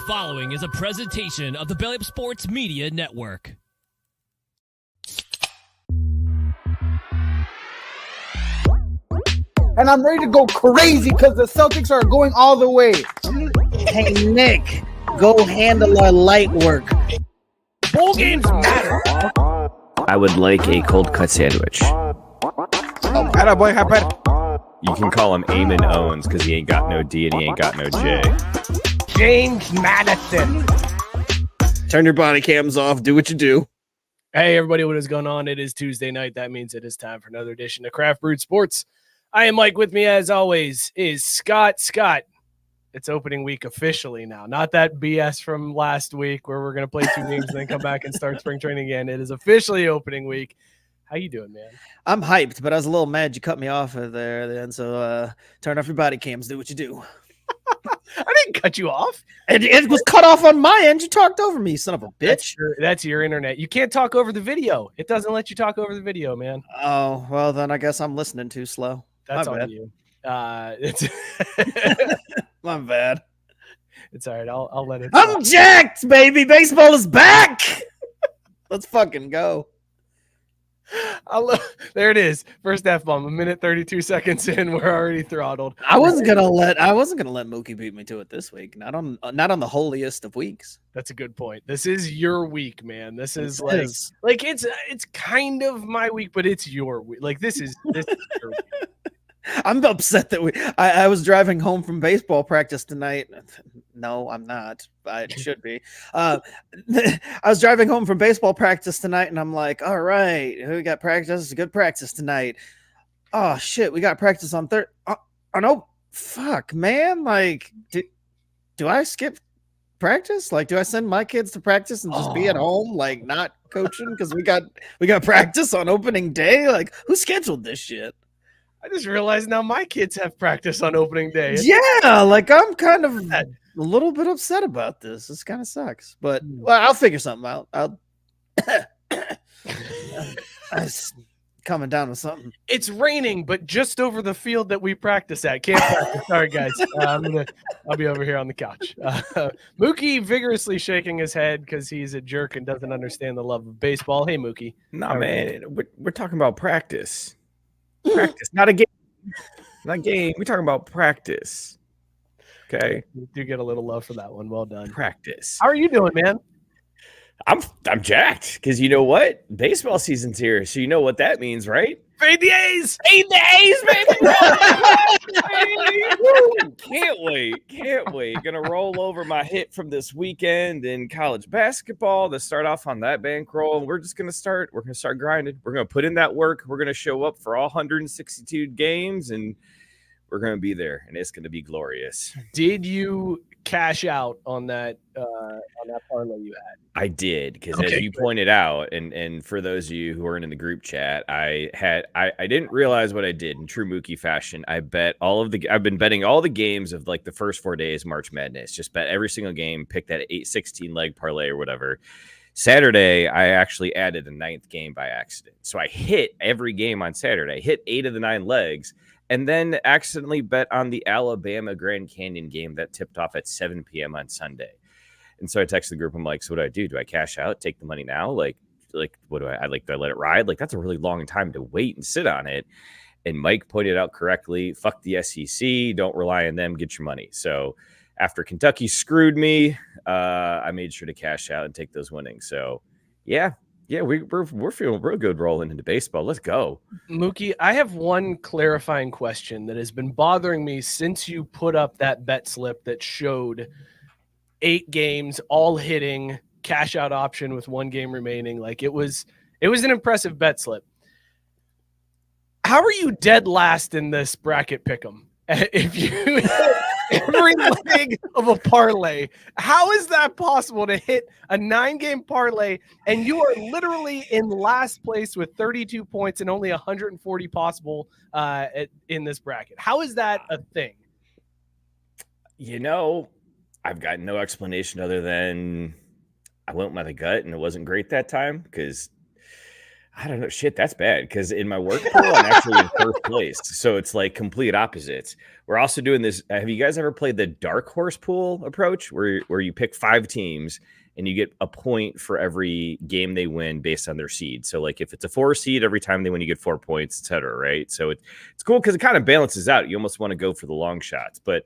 The following is a presentation of the Belly Up Sports Media Network. And I'm ready to go crazy because the Celtics are going all the way. Hey, Nick, go handle our light work. Bowl games matter. I would like a cold cut sandwich. Attaboy, happen. You can call him Eamon Owens because he ain't got no D and he ain't got no J. James Madison. Turn your body cams off. Do what you do. Hey, everybody, what is going on? It is Tuesday night. That means it is time for another edition of Craft Brewed Sports. I am Mike. With me, as always, is Scott. Scott, it's opening week officially now. Not that BS from last week where we're going to play 2 games and then come back and start spring training again. It is officially opening week. How you doing, man? I'm hyped, but I was a little mad you cut me off there then. So turn off your body cams. Do what you do. I didn't cut you off. It was cut off on my end. You talked over me, son of a bitch. That's your internet. You can't talk over the video. It doesn't let you talk over the video, man. Oh, well, then I guess I'm listening too slow. That's my on bad. you. It's My bad. it's all right. I'll let it. I'm jacked, baby. Baseball is back. Let's fucking go. There it is. First F-bomb. 1:32 in. We're already throttled. I wasn't gonna let Mookie beat me to it this week. Not on the holiest of weeks. That's a good point. This is your week, man. This is It like it's kind of my week, but it's your week. Like this is your week. I'm upset that I was driving home from baseball practice tonight. No, I'm not. I should be. I was driving home from baseball practice tonight, and I'm like, all right, we got practice. It's a good practice tonight. Oh, shit, we got practice on Thursday. Oh, no, fuck, man. Like, do I skip practice? Like, do I send my kids to practice and just be at home, like, not coaching? Because we got practice on opening day? Like, who scheduled this shit? I just realized now my kids have practice on opening day. Yeah, like I'm kind of a little bit upset about this. This kind of sucks, but well, I'll figure something out. I was coming down with something. It's raining, but just over the field that we practice at. Can't practice. Sorry, guys. I'll be over here on the couch. Mookie vigorously shaking his head because he's a jerk and doesn't understand the love of baseball. Hey, Mookie. Nah, man, we're talking about practice. Practice, not a game. Not game. We're talking about practice. Okay. You do get a little love for that one. Well done. Practice. How are you doing, man? I'm jacked because you know what? Baseball season's here, so you know what that means, right? Fade the A's. Fade the A's, baby. Can't wait. Gonna roll over my hit from this weekend in college basketball to start off on that bankroll. And we're gonna start grinding. We're gonna put in that work. We're gonna show up for all 162 games, and we're gonna be there, and it's gonna be glorious. Did you cash out on that parlay you had? I did, because as you pointed out, and for those of you who aren't in the group chat, I didn't realize what I did in true Mookie fashion. I've been betting all the games of like the first 4 days March Madness. Just bet every single game, pick that 16 leg parlay or whatever. Saturday, I actually added a 9th game by accident. So I hit every game on Saturday, hit 8 of the 9 legs, and then accidentally bet on the Alabama Grand Canyon game that tipped off at 7 p.m. on Sunday. And so I texted the group. I'm like, so what do I do? Do I cash out, take the money now? Like, what do I let it ride? Like, that's a really long time to wait and sit on it. And Mike pointed out correctly, fuck the SEC. Don't rely on them. Get your money. So after Kentucky screwed me, I made sure to cash out and take those winnings. So yeah, we're feeling real good rolling into baseball. Let's go. Mookie, I have one clarifying question that has been bothering me since you put up that bet slip that showed 8 games, all hitting, cash out option with 1 game remaining. Like it was an impressive bet slip. How are you dead last in this bracket pick'em? If you hit every leg of a parlay, how is that possible to hit a 9-game parlay and you are literally in last place with 32 points and only 140 possible in this bracket? How is that a thing? You know, I've got no explanation other than I went by the gut and it wasn't great that time because I don't know. Shit, that's bad because in my work pool, I'm actually in first place. So it's like complete opposites. We're also doing this. Have you guys ever played the dark horse pool approach where you pick 5 teams and you get a point for every game they win based on their seed? So like if it's a 4 seed, every time they win, you get 4 points, et cetera, right? So it's cool because it kind of balances out. You almost want to go for the long shots. But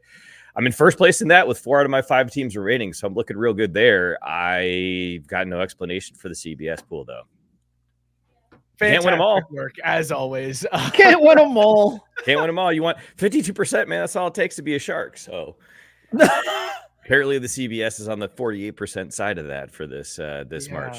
I'm in first place in that with 4 out of my 5 teams remaining. So I'm looking real good there. I've got no explanation for the CBS pool, though. Fantastic can't win them all. Work, as always. Can't win them all. Can't win them all. You want 52%, man. That's all it takes to be a shark. So apparently the CBS is on the 48% side of that for this March.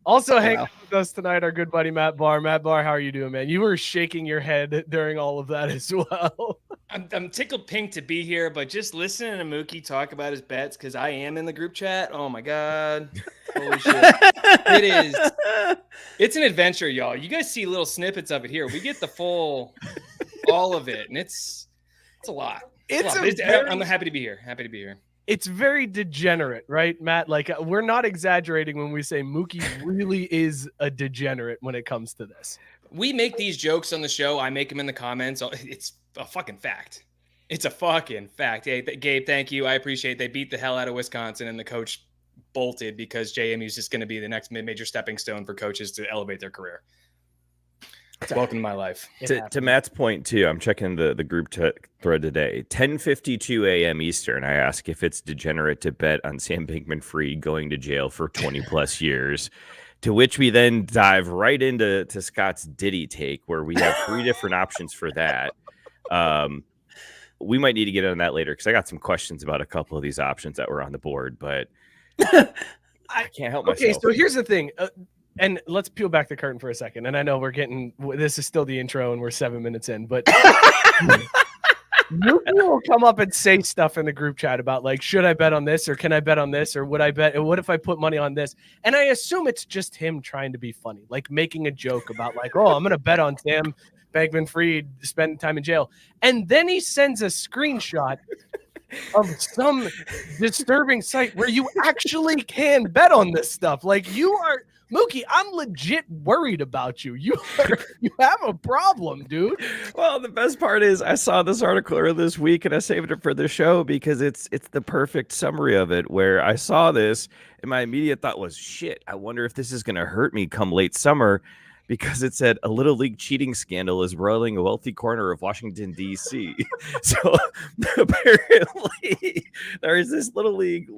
Also hanging out with us tonight, our good buddy Matt Barr. Matt Barr, how are you doing, man? You were shaking your head during all of that as well. I'm tickled pink to be here, but just listening to Mookie talk about his bets, because I am in the group chat. Oh my God. Holy shit. It's an adventure, y'all. You guys see little snippets of it here. We get the full, all of it. And it's a lot. I'm happy to be here. Happy to be here. It's very degenerate, right, Matt? Like, we're not exaggerating when we say Mookie really is a degenerate when it comes to this. We make these jokes on the show. I make them in the comments. It's a fucking fact. It's a fucking fact. Hey, Gabe, thank you. I appreciate it. They beat the hell out of Wisconsin, and the coach bolted because JMU is just going to be the next mid-major stepping stone for coaches to elevate their career. Welcome to my life. To Matt's point, too, I'm checking the group thread today. 10:52 a.m. Eastern, I ask if it's degenerate to bet on Sam Bankman-Fried going to jail for 20-plus years, to which we then dive right into Scott's Diddy take, where we have 3 different options for that. We might need to get on that later because I got some questions about a couple of these options that were on the board, but I can't help myself. Okay, so here's the thing. And let's peel back the curtain for a second. And I know this is still the intro and we're 7 minutes in, but Mookie will come up and say stuff in the group chat about like, should I bet on this or can I bet on this? Or would I bet? What if I put money on this? And I assume it's just him trying to be funny, like making a joke about like, oh, I'm going to bet on Sam Bankman-Fried spending time in jail. And then he sends a screenshot of some disturbing site where you actually can bet on this stuff. Like you are Mookie, I'm legit worried about you. You have a problem, dude. Well, the best part is I saw this article earlier this week and I saved it for the show because it's the perfect summary of it, where I saw this and my immediate thought was, shit, I wonder if this is going to hurt me come late summer, because it said a little league cheating scandal is roiling a wealthy corner of Washington, D.C. So apparently there is this little league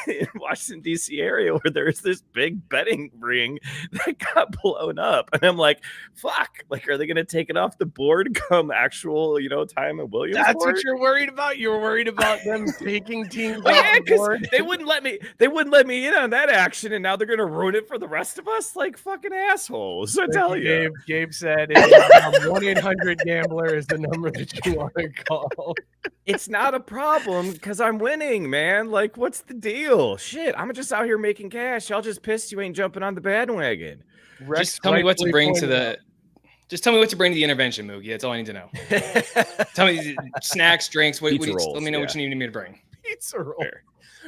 in Washington, D.C. area where there's this big betting ring that got blown up. And I'm like, fuck, like, are they going to take it off the board come actual, time at Williams? That's what you're worried about? You're worried about them taking teams well, off yeah, the board? They wouldn't let me in on that action, and now they're going to ruin it for the rest of us like fucking assholes. I tell you. Gabe said 1-800-GAMBLER is the number that you want to call. It's not a problem because I'm winning, man. Like, what's the deal? Shit, I'm just out here making cash. Y'all just pissed you ain't jumping on the bandwagon. Just tell me what to bring to the intervention, Mookie. That's all I need to know. Tell me snacks, drinks. Let me know what you need me to bring. Pizza roll. Fair.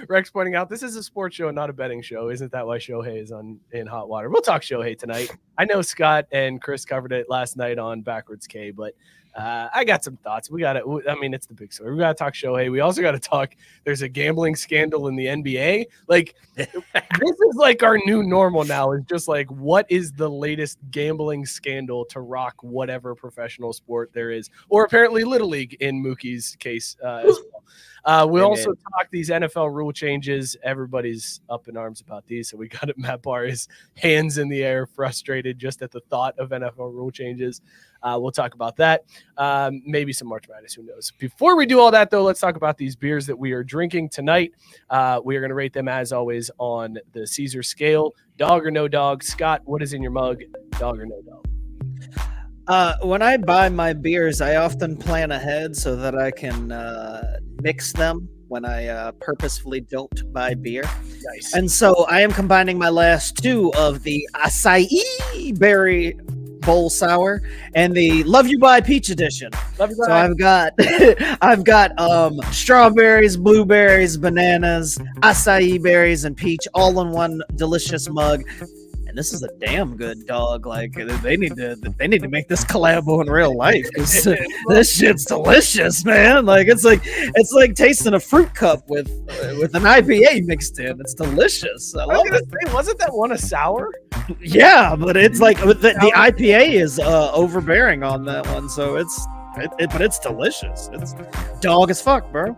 Rex pointing out, this is a sports show, not a betting show. Isn't that why Shohei is in hot water? We'll talk Shohei tonight. I know Scott and Chris covered it last night on Backwards K, but I got some thoughts. It's the big story. We got to talk Shohei. We also got to talk, there's a gambling scandal in the NBA. Like, this is like our new normal now, is just like, what is the latest gambling scandal to rock whatever professional sport there is, or apparently Little League in Mookie's case as well. We'll also talk these NFL rule changes. Everybody's up in arms about these. So we got it. Matt Barr, his hands in the air, frustrated just at the thought of NFL rule changes. We'll talk about that. Maybe some March Madness. Who knows? Before we do all that, though, let's talk about these beers that we are drinking tonight. We are going to rate them, as always, on the Caesar scale. Dog or no dog? Scott, what is in your mug? Dog or no dog? When I buy my beers, I often plan ahead so that I can mix them when I purposefully don't buy beer. Nice. And so I am combining my last 2 of the acai berry bowl sour and the Love You Buy Peach edition. Love you buy. So I've got strawberries, blueberries, bananas, acai berries, and peach all in one delicious mug. and this is a damn good dog. Like they need to make this collabo in real life because this shit's delicious, man. Like it's like tasting a fruit cup with an IPA mixed in. It's delicious. I love it. Wasn't that one a sour? Yeah, but it's like the IPA is overbearing on that one, so but it's delicious. It's dog as fuck, bro.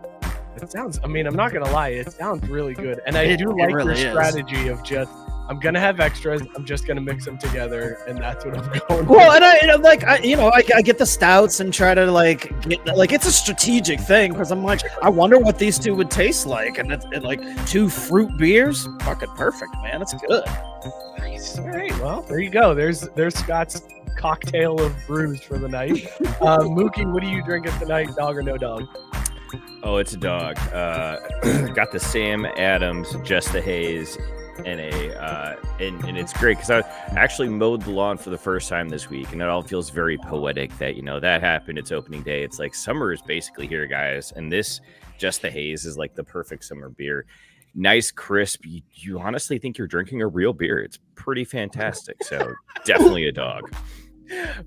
It sounds. I mean, I'm not gonna lie. It sounds really good, and I do like really your strategy of just. I'm gonna have extras. I'm just gonna mix them together, and that's what I'm going. Well, and I get the stouts and try to get it's a strategic thing because I'm like, I wonder what these two would taste like, and it's like 2 fruit beers, fucking perfect, man. It's good. Nice. All right. Well, there you go. There's Scott's cocktail of brews for the night. Mookie, what are you drinking tonight? Dog or no dog? Oh, it's a dog. Got the Sam Adams, Just the Haze, and and it's great because I actually mowed the lawn for the first time this week, and it all feels very poetic that that happened. It's opening day. It's like summer is basically here, guys, and this Just the Haze is like the perfect summer beer. Nice, crisp. You honestly think you're drinking a real beer. It's pretty fantastic. So definitely a dog.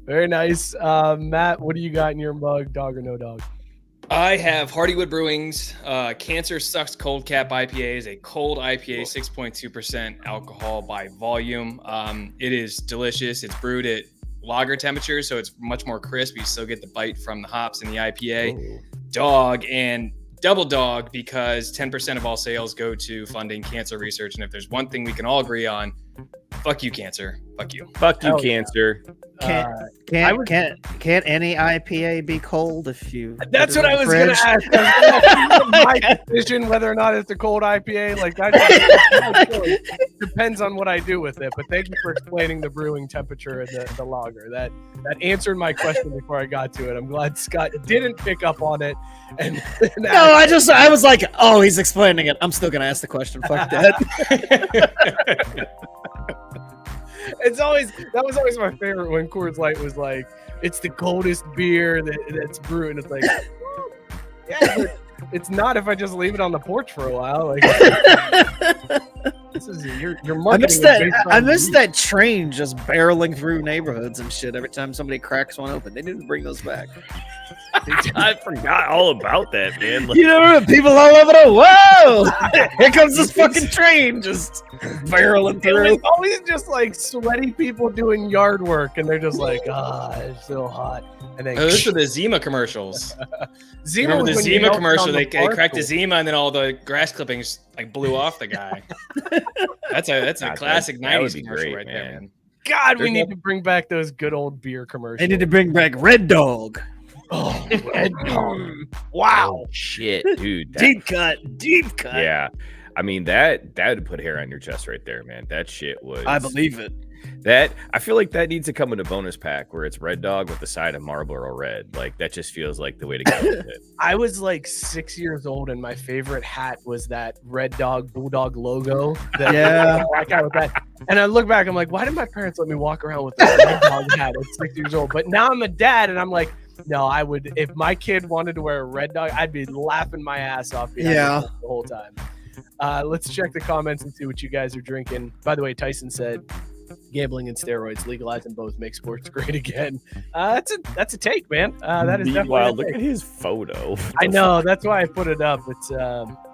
Very nice. Matt, what do you got in your mug? Dog or no dog? I have Hardywood Brewing's Cancer Sucks Cold Cap IPA. Is a cold IPA, 6.2% alcohol by volume. It is delicious. It's brewed at lager temperature, so it's much more crisp. You still get the bite from the hops in the IPA. Ooh. Dog and double dog because 10% of all sales go to funding cancer research. And if there's one thing we can all agree on, fuck you, cancer. Fuck you. Fuck you, cancer. Can't any IPA be cold if you? That's what I was going to ask. My decision whether or not it's a cold IPA, like that depends on what I do with it. But thank you for explaining the brewing temperature and the lager. That answered my question before I got to it. I'm glad Scott didn't pick up on it. And no, I was like, oh, he's explaining it. I'm still going to ask the question. Fuck that. That was always my favorite when Coors Light was like, it's the coldest beer that's brewed, and it's like, yeah, but it's not if I just leave it on the porch for a while. Like, this is your marketing. I miss that train just barreling through neighborhoods and shit every time somebody cracks one open. They didn't bring those back. I forgot all about that, man. You know, people all over the world. Here comes this fucking train just barreling through. It's always just like sweaty people doing yard work, and they're just like, it's so hot. And then those are the Zima commercials. Zima, remember the Zima commercial? They cracked the Zima, and then all the grass clippings like blew off the guy. That's a classic '90s commercial right there, man. God, we need to bring back those good old beer commercials. They need to bring back Red Dog. Oh, Red Dog. Wow. Oh, shit, dude. Deep cut. Yeah. I mean, that would put hair on your chest right there, man. That shit was. I believe it. I feel like that needs to come in a bonus pack where it's Red Dog with the side of Marlboro Red. Like, that just feels like the way to go with it. I was like 6 years old, and my favorite hat was that Red Dog Bulldog logo. Yeah. With that. And I look back, I'm like, why did my parents let me walk around with that Red Dog hat at 6 years old? But now I'm a dad, and I'm like, no, I would, if my kid wanted to wear a Red Dog, I'd be laughing my ass off behind the whole time. Let's check the comments and see what you guys are drinking. By the way, Tyson said, gambling and steroids, legalizing both make sports great again. That's a take, man. That is Meanwhile, definitely look at his photo. I know, that's why I put it up. It's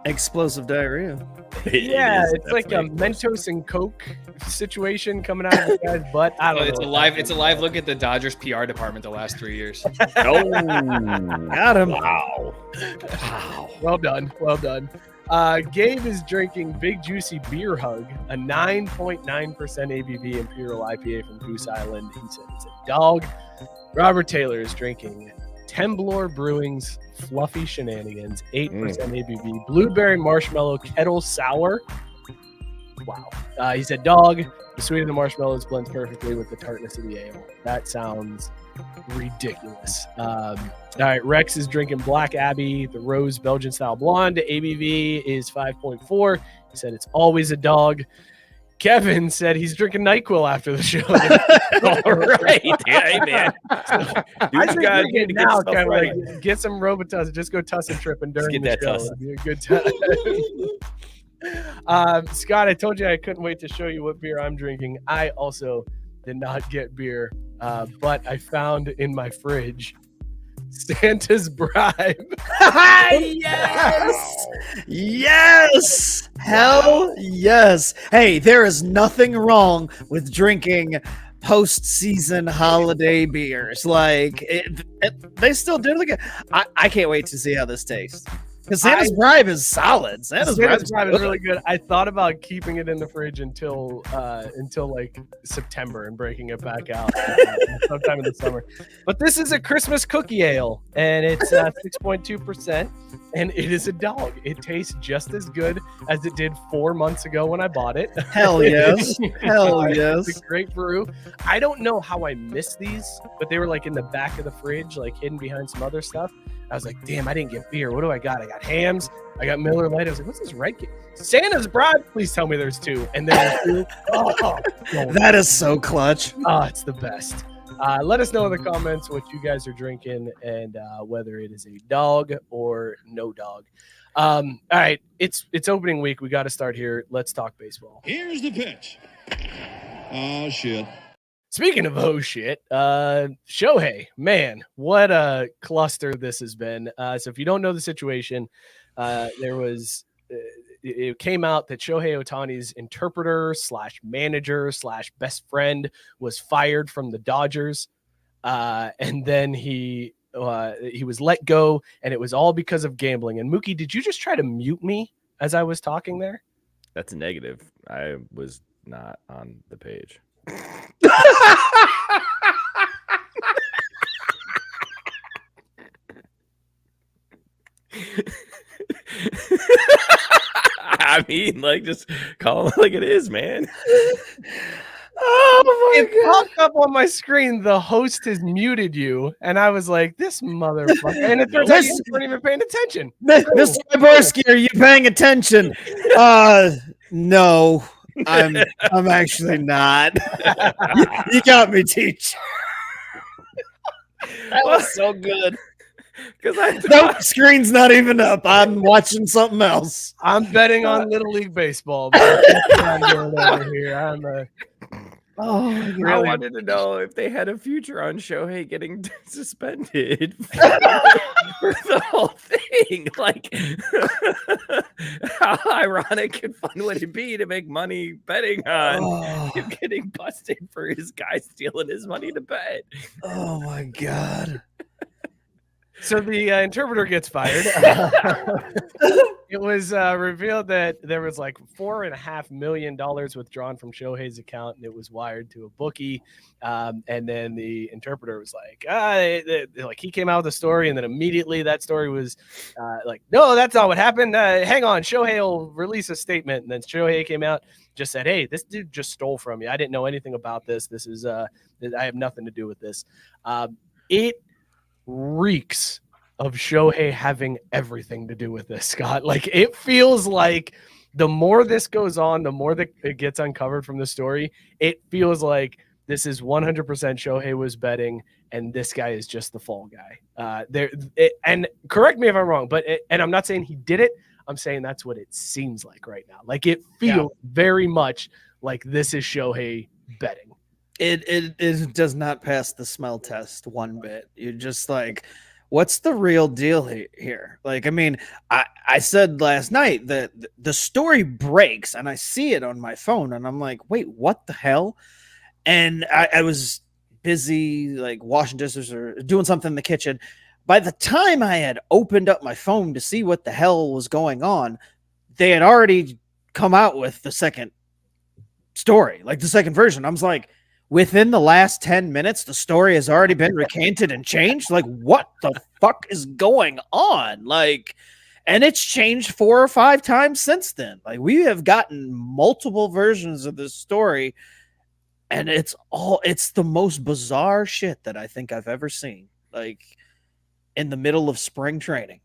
explosive diarrhea. It's like a Mentos and Coke situation coming out of the guy's butt. I don't know. It's a live look at the Dodgers PR department the last 3 years. Oh, got him. Wow. Well done. Gabe is drinking Big Juicy Beer Hug, a 9.9% ABV Imperial IPA from Goose Island. He said it's a dog. Robert Taylor is drinking Temblor Brewing's Fluffy Shenanigans, 8% ABV, Blueberry Marshmallow Kettle Sour. Wow. He said dog. The sweet of the marshmallows blends perfectly with the tartness of the ale. That sounds ridiculous. All right, Rex is drinking Black Abbey, the Rose Belgian style blonde. ABV is 5.4. He said it's always a dog. Kevin said he's drinking NyQuil after the show. All right. Yeah, man. I think got to now, Kevin, like, get some Robitussin. Just go tussin tripping during the show. It'd be a good time. Scott, I told you I couldn't wait to show you what beer I'm drinking. I also did not get beer, but I found in my fridge Santa's bribe. Yes! Yes! Hell yes! Hey, there is nothing wrong with drinking postseason holiday beers. Like, they still do it. I can't wait to see how this tastes. Because Santa's bribe is solid. Santa's bribe is really good. I thought about keeping it in the fridge until like September and breaking it back out sometime in the summer. But this is a Christmas cookie ale, and it's 6.2%, and it is a dog. It tastes just as good as it did 4 months ago when I bought it. Hell yes. Hell yes. It's a great brew. I don't know how I missed these, but they were like in the back of the fridge, like hidden behind some other stuff. I was like, damn, I didn't get beer. What do I got? I got Hams. I got Miller Lite. I was like, what's this red kit? Santa's bribe. Please tell me there's two. And there's two. Oh, that is so clutch. Oh, it's the best. Let us know in the comments what you guys are drinking and whether it is a dog or no dog. All right, it's opening week. We got to start here. Let's talk baseball. Here's the pitch. Oh, shit. Speaking of oh shit, Shohei, man, what a cluster this has been. So if you don't know the situation, it came out that Shohei Ohtani's interpreter / manager / best friend was fired from the Dodgers. And then he was let go, and it was all because of gambling. And Mookie, did you just try to mute me as I was talking there? That's a negative. I was not on the page. I mean, like, just call it like it is, man. Oh my God. It popped up on my screen. The host has muted you, and I was like, "This motherfucker!" And it turns out you weren't even paying attention. Mr. Borski, are you paying attention? No, I'm actually not. You got me, teacher. That was so good. Nope, screen's not even up. I'm watching something else. I'm betting on Little League Baseball. But I'm doing over here. I wanted to know if they had a future on Shohei getting suspended for the whole thing. Like, how ironic and fun would it be to make money betting on him getting busted for his guy stealing his money to bet? Oh my God. So the interpreter gets fired. It was revealed that there was like $4.5 million withdrawn from Shohei's account, and it was wired to a bookie. And then the interpreter was like, he came out with a story, and then immediately that story was like, no, that's not what happened. Hang on, Shohei will release a statement. And then Shohei came out, just said, hey, this dude just stole from me. I didn't know anything about this. This is I have nothing to do with this. It reeks of Shohei having everything to do with this, Scott. Like, it feels like the more this goes on, the more that it gets uncovered from the story, it feels like this is 100% Shohei was betting, and this guy is just the fall guy. And correct me if I'm wrong, and I'm not saying he did it. I'm saying that's what it seems like right now. Like, it feels very much like this is Shohei betting. It does not pass the smell test one bit. You're just like, what's the real deal here? Like, I mean, I said last night that the story breaks, and I see it on my phone, and I'm like, wait, what the hell? And I was busy, like, washing dishes or doing something in the kitchen. By the time I had opened up my phone to see what the hell was going on, they had already come out with the second story, like the second version. I was like, within the last 10 minutes, the story has already been recanted and changed. Like, what the fuck is going on? Like, and it's changed 4 or 5 times since then. Like, we have gotten multiple versions of this story, and it's the most bizarre shit that I think I've ever seen. Like, in the middle of spring training,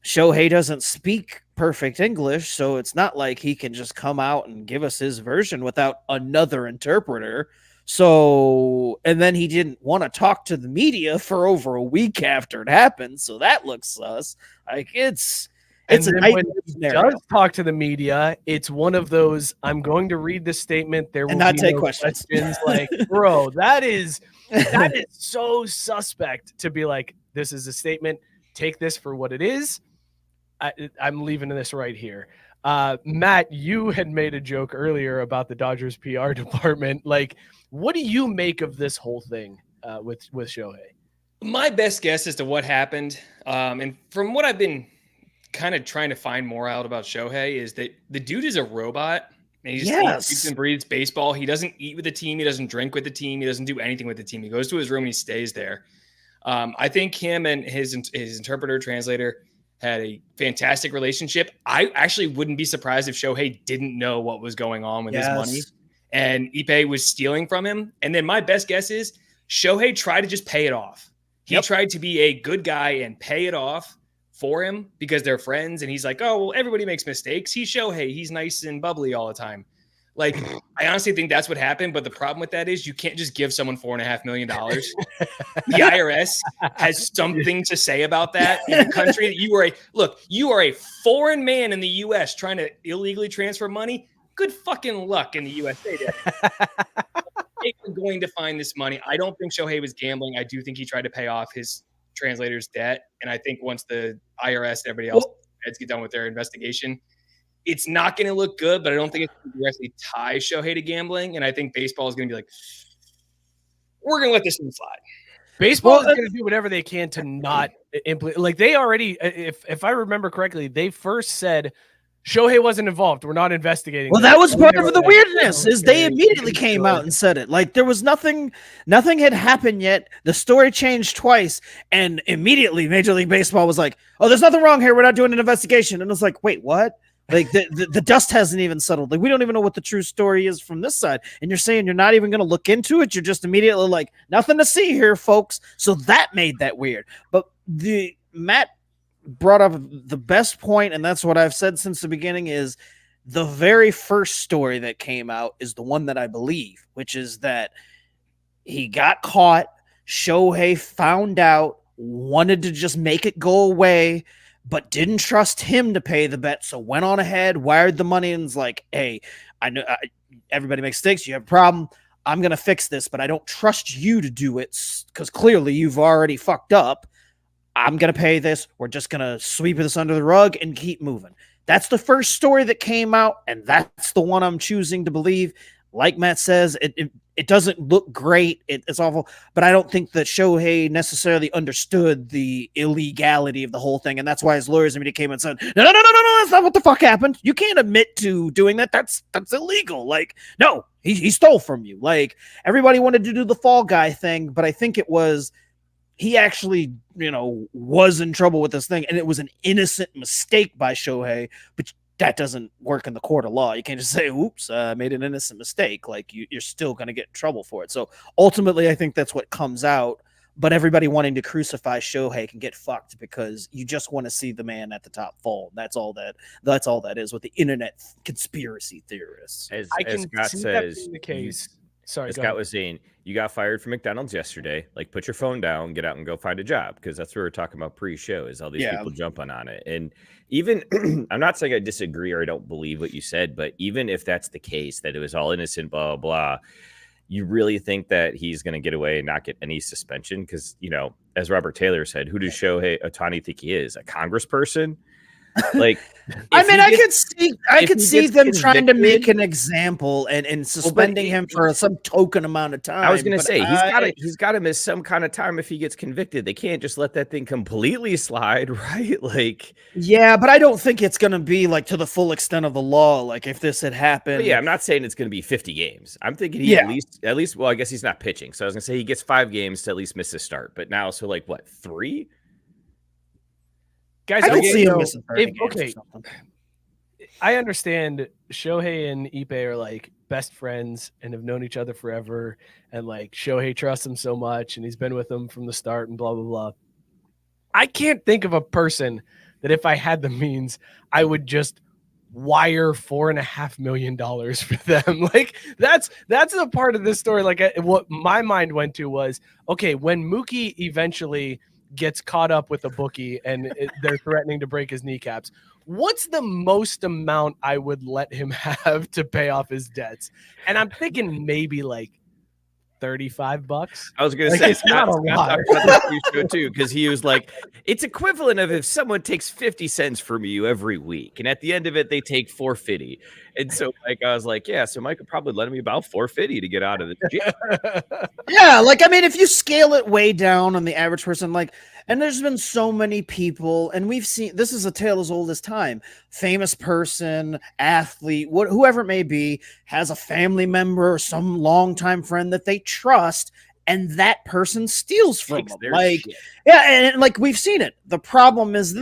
Shohei doesn't speak perfect English, so it's not like he can just come out and give us his version without another interpreter So, and then he didn't want to talk to the media for over a week after it happened. So that looks sus. Like it's a when he does talk to the media, it's one of those, I'm going to read this statement. There will not be take no questions. Like, bro, that is so suspect to be like, this is a statement. Take this for what it is. I'm leaving this right here. Matt, you had made a joke earlier about the Dodgers PR department. Like, what do you make of this whole thing with Shohei? My best guess as to what happened, and from what I've been kind of trying to find more out about Shohei, is that the dude is a robot. And he just eats and breathes baseball. He doesn't eat with the team. He doesn't drink with the team. He doesn't do anything with the team. He goes to his room and he stays there. I think him and his interpreter translator had a fantastic relationship. I actually wouldn't be surprised if Shohei didn't know what was going on with his money and Ippei was stealing from him. And then my best guess is Shohei tried to just pay it off. He tried to be a good guy and pay it off for him because they're friends. And he's like, oh, well, everybody makes mistakes. He's Shohei. He's nice and bubbly all the time. Like, I honestly think that's what happened. But the problem with that is you can't just give someone $4.5 million. The IRS has something to say about that in a country that you are a foreign man in the U.S. trying to illegally transfer money. Good fucking luck in the USA. They were going to find this money. I don't think Shohei was gambling. I do think he tried to pay off his translator's debt. And I think once the IRS and everybody else get done with their investigation, it's not going to look good, but I don't think it's going to directly tie Shohei to gambling. And I think baseball is going to be like, we're going to let this one slide. Baseball is going to do whatever they can to not implement. Like they already, if I remember correctly, they first said Shohei wasn't involved. We're not investigating. Well, that was part of the weirdness is they immediately came out and said it. Like there was nothing had happened yet. The story changed twice. And immediately Major League Baseball was like, oh, there's nothing wrong here. We're not doing an investigation. And it's like, wait, what? Like the dust hasn't even settled. Like we don't even know what the true story is from this side. And you're saying you're not even going to look into it. You're just immediately like, nothing to see here, folks. So that made that weird. But Matt brought up the best point, and that's what I've said since the beginning, is the very first story that came out is the one that I believe, which is that he got caught. Shohei found out, wanted to just make it go away, but didn't trust him to pay the bet. So went on ahead, wired the money, and was like, hey, I know everybody makes mistakes. You have a problem. I'm going to fix this, but I don't trust you to do it because clearly you've already fucked up. I'm going to pay this. We're just going to sweep this under the rug and keep moving. That's the first story that came out, and that's the one I'm choosing to believe. Like Matt says, it doesn't look great. It's awful, but I don't think that Shohei necessarily understood the illegality of the whole thing, and that's why his lawyers immediately came and said, no, that's not what the fuck happened. You can't admit to doing that. That's illegal. Like, no, he stole from you. Like, everybody wanted to do the fall guy thing, but I think it was he actually, was in trouble with this thing, and it was an innocent mistake by Shohei, but that doesn't work in the court of law. You can't just say, oops, I made an innocent mistake. Like, you're still going to get in trouble for it. So ultimately, I think that's what comes out, but everybody wanting to crucify Shohei can get fucked because you just want to see the man at the top fall. That's all that is with the internet conspiracy theorists. As Scott says, the case. Sorry, Scott was saying, you got fired from McDonald's yesterday. Like, put your phone down, get out and go find a job. Because that's what we were talking about pre-show is all these people jumping on it. And even, I'm not saying I disagree or I don't believe what you said, but even if that's the case, that it was all innocent, blah, blah, blah, you really think that he's going to get away and not get any suspension? Because, as Robert Taylor said, who does Shohei Ohtani think he is? A congressperson? Like, I mean, I could see them trying to make an example and suspending him for some token amount of time. I was going to say he's got to miss some kind of time if he gets convicted. They can't just let that thing completely slide, right? Like, yeah, but I don't think it's going to be like to the full extent of the law. Like if this had happened, yeah, I'm not saying it's going to be 50 games. I'm thinking he at least. Well, I guess he's not pitching, so I was going to say he gets 5 games to at least miss his start. But now, so like what, 3? Guys, I can see him missing 30 games or something. I understand Shohei and Ippei are like best friends and have known each other forever. And like Shohei trusts him so much and he's been with him from the start and blah, blah, blah. I can't think of a person that if I had the means, I would just wire $4.5 million for them. Like that's the part of this story. Like what my mind went to was, okay, when Mookie eventually gets caught up with a bookie and they're threatening to break his kneecaps, what's the most amount I would let him have to pay off his debts? And I'm thinking maybe like $35. I was going to say, Scott talked about this show too, because he was like, it's equivalent of if someone takes 50 cents from you every week, and at the end of it, they take $4.50. And so, like, I was like, yeah, so Mike could probably let me about $4.50 to get out of the gym. Yeah, like, I mean, if you scale it way down on the average person, like, and there's been so many people, and we've seen, this is a tale as old as time. Famous person, athlete, whoever it may be, has a family member or some longtime friend that they trust, and that person steals from them. Like, shit. Yeah, and like we've seen it. The problem is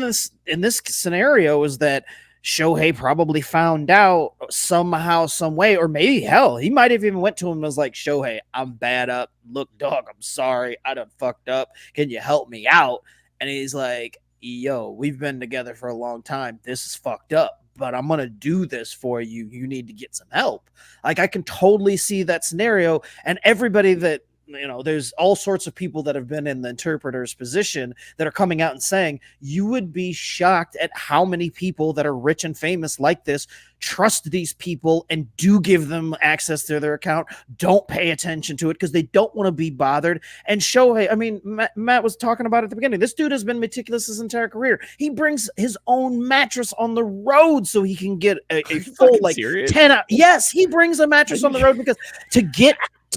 in this scenario is that Shohei probably found out somehow, some way, or maybe hell, he might have even went to him and was like, Shohei, I'm bad up. Look, dog, I'm sorry. I done fucked up. Can you help me out? And he's like, yo, we've been together for a long time. This is fucked up, but I'm going to do this for you. You need to get some help. Like, I can totally see that scenario, and everybody that, you know, there's all sorts of people that have been in the interpreter's position that are coming out and saying, you would be shocked at how many people that are rich and famous like this trust these people and do give them access to their account, don't pay attention to it because they don't want to be bothered. And Shohei, I mean, Matt was talking about at the beginning, this dude has been meticulous his entire career. He brings his own mattress on the road so he can get a full, like, serious? 10 out. Yes, he brings a mattress on the road because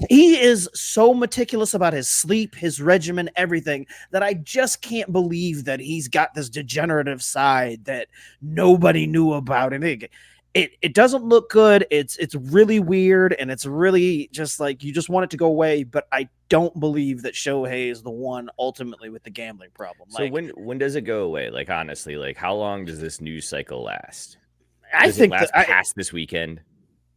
he is so meticulous about his sleep, his regimen, everything, that I just can't believe that he's got this degenerative side that nobody knew about. And it doesn't look good. It's really weird, and it's really just like you just want it to go away. But I don't believe that Shohei is the one ultimately with the gambling problem. So when does it go away? Like, honestly, like, how long does this news cycle last? I think past this weekend.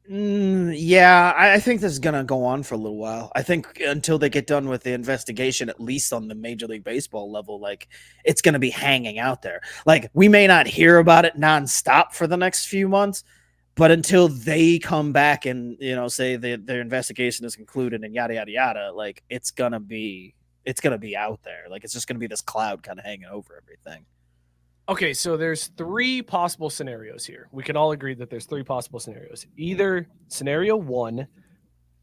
Yeah, I think this is going to go on for a little while. I think until they get done with the investigation, at least on the Major League Baseball level, like, it's going to be hanging out there. Like, we may not hear about it nonstop for the next few months, but until they come back and, you know, say their investigation is concluded and yada, yada, yada, like, it's going to be out there. Like, it's just going to be this cloud kind of hanging over everything. Okay, so there's three possible scenarios here. We can all agree that there's three possible scenarios. Either scenario one,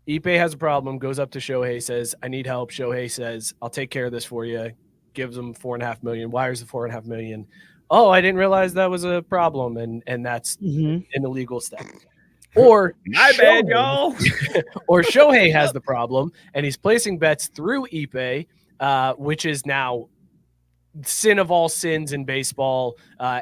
Ippei has a problem, goes up to Shohei, says, I need help. Shohei says, I'll take care of this for you. Gives him $4.5 million, wires the $4.5 million. Oh, I didn't realize that was a problem, and that's an illegal step. Or my bad, y'all. Or Shohei has the problem, and he's placing bets through Ippei, which is now sin of all sins in baseball,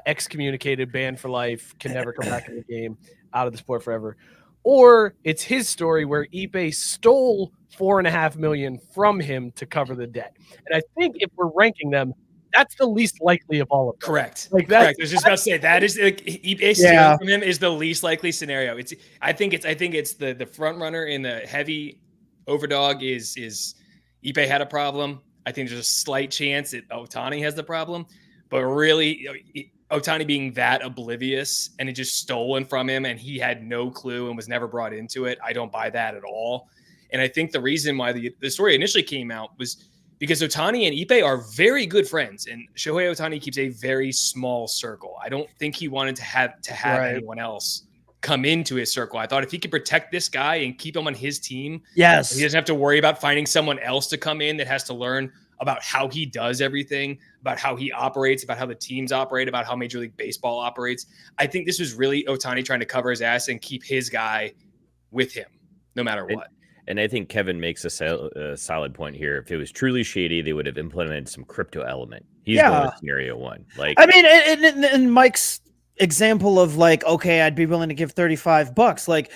excommunicated, banned for life, can never come back in the game, out of the sport forever. Or it's his story where Ippei stole $4.5 million from him to cover the debt. And I think if we're ranking them, that's the least likely of all of them. Correct. Like that. Correct. I was just about to say that is like Ippei stealing from him is the least likely scenario. I think it's the front runner in the heavy overdog is Ippei had a problem. I think there's a slight chance that Ohtani has the problem, but really Ohtani being that oblivious and it just stolen from him and he had no clue and was never brought into it. I don't buy that at all. And I think the reason why the story initially came out was because Ohtani and Ippei are very good friends, and Shohei Ohtani keeps a very small circle. I don't think he wanted to have anyone else come into his circle. I thought if he could protect this guy and keep him on his team, yes, he doesn't have to worry about finding someone else to come in that has to learn about how he does everything, about how he operates, about how the teams operate, about how Major League Baseball operates. I think this was really Ohtani trying to cover his ass and keep his guy with him, no matter what. And I think Kevin makes a solid point here. If it was truly shady, they would have implemented some crypto element. He's going with scenario one. Like, I mean, in Mike's example of like, okay, I'd be willing to give $35. Like,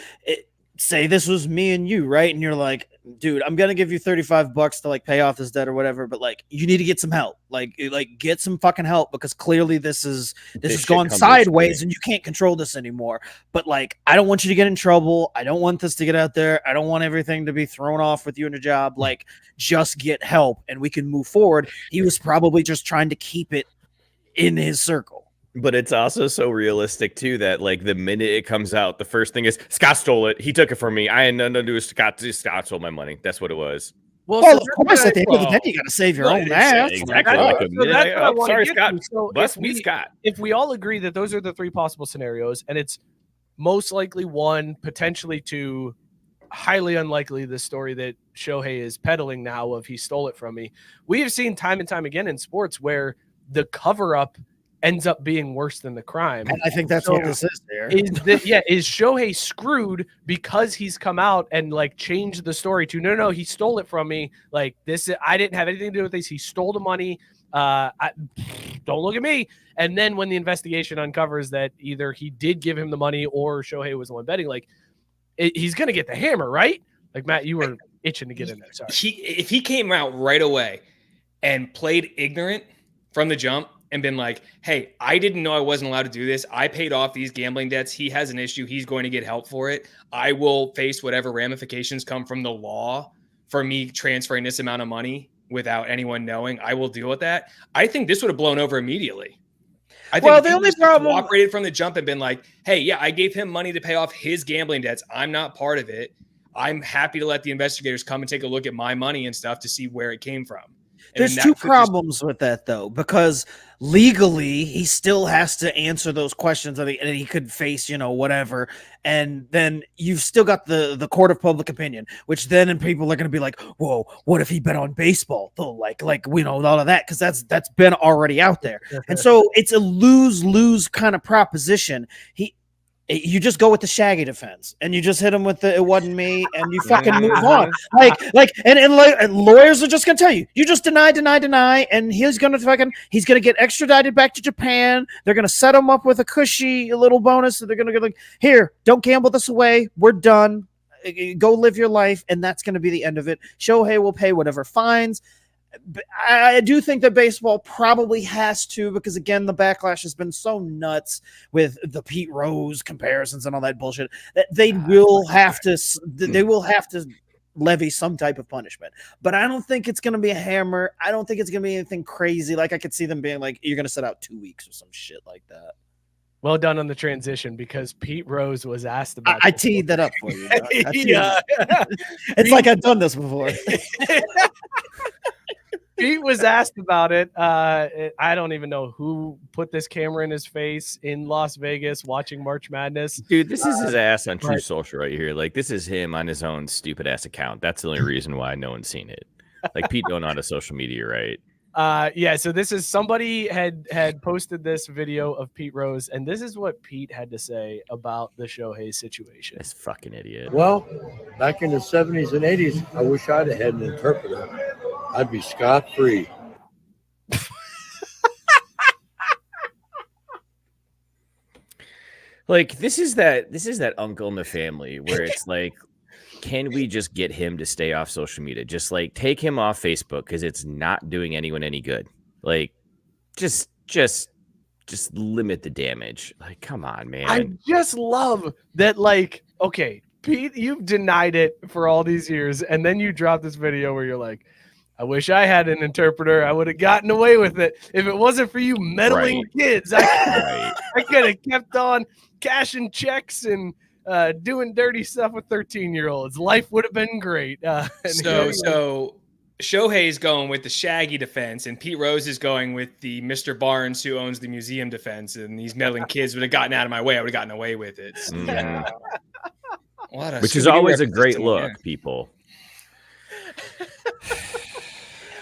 say this was me and you, right? And you're like, dude, I'm gonna give you $35 to like pay off this debt or whatever, but like, you need to get some help. Like get some fucking help because clearly this is going sideways and you can't control this anymore. But like, I don't want you to get in trouble. I don't want this to get out there. I don't want everything to be thrown off with you in a job. Like, just get help and we can move forward. He was probably just trying to keep it in his circle. But it's also so realistic too that like the minute it comes out, the first thing is Scott stole it. He took it from me. I had nothing to do with Scott. Scott stole my money. That's what it was. Well, so of course, at the end of the day, you got to save your own ass. Exactly. Like, Like a so minute. that's what I Oh, wanna sorry, get Scott. to. So Bust me, Scott. if we all agree that those are the three possible scenarios, and it's most likely one, potentially two, highly unlikely the story that Shohei is peddling now of he stole it from me. We have seen time and time again in sports where the cover-up ends up being worse than the crime. And I think that's what this is there. Is Shohei screwed because he's come out and like changed the story to no, he stole it from me. Like this, I didn't have anything to do with this. He stole the money. Don't look at me. And then when the investigation uncovers that either he did give him the money or Shohei was the one betting, like he's going to get the hammer, right? Like Matt, you were itching to get in there. Sorry. If he came out right away and played ignorant from the jump and been like, hey, I didn't know I wasn't allowed to do this. I paid off these gambling debts. He has an issue. He's going to get help for it. I will face whatever ramifications come from the law for me transferring this amount of money without anyone knowing. I will deal with that. I think this would have blown over immediately. I think the only problem cooperated from the jump and been like, hey, yeah, I gave him money to pay off his gambling debts. I'm not part of it. I'm happy to let the investigators come and take a look at my money and stuff to see where it came from. There's two problems with that, though, because legally he still has to answer those questions, and he could face, whatever. And then you've still got the court of public opinion, which then people are going to be like, whoa, what if he bet on baseball? Though, like all of that, because that's been already out there. And so it's a lose-lose kind of proposition. You just go with the Shaggy defense, and you just hit him with the "it wasn't me," and you fucking move on. And lawyers are just gonna tell you, you just deny, and he's gonna get extradited back to Japan. They're gonna set him up with a cushy little bonus. So they're gonna go like, here, don't gamble this away. We're done. Go live your life, and that's gonna be the end of it. Shohei will pay whatever fines. I do think that baseball probably has to, because again, the backlash has been so nuts with the Pete Rose comparisons and all that bullshit that they will have to levy some type of punishment. But I don't think it's going to be a hammer. I don't think it's going to be anything crazy. Like I could see them being like, you're going to set out 2 weeks or some shit like that. Well done on the transition, because Pete Rose was asked about. I teed that up for you. It's like I've done this before. Pete was asked about it. I don't even know who put this camera in his face in Las Vegas watching March Madness. Dude, this is his ass on True Social right here. Like, this is him on his own stupid ass account. That's the only reason why no one's seen it. Like, Pete don't know how to social media, right? Yeah, so this is somebody had posted this video of Pete Rose, and this is what Pete had to say about the Shohei situation. This fucking idiot. Well, back in the 70s and 80s, I wish I'd have had an interpreter. I'd be scot-free. Like, this is that uncle in the family where it's like, can we just get him to stay off social media? Just like take him off Facebook, because it's not doing anyone any good. Like, just limit the damage. Like, come on, man. I just love that. Like, okay, Pete, you've denied it for all these years, and then you drop this video where you're like, I wish I had an interpreter. I would have gotten away with it if it wasn't for you meddling kids. I could have kept on cashing checks and doing dirty stuff with 13-year-olds. Life would have been great. So Shohei's going with the Shaggy defense, and Pete Rose is going with the Mr. Barnes who owns the museum defense. And these meddling kids would have gotten out of my way. I would have gotten away with it. Which is always a great look, people.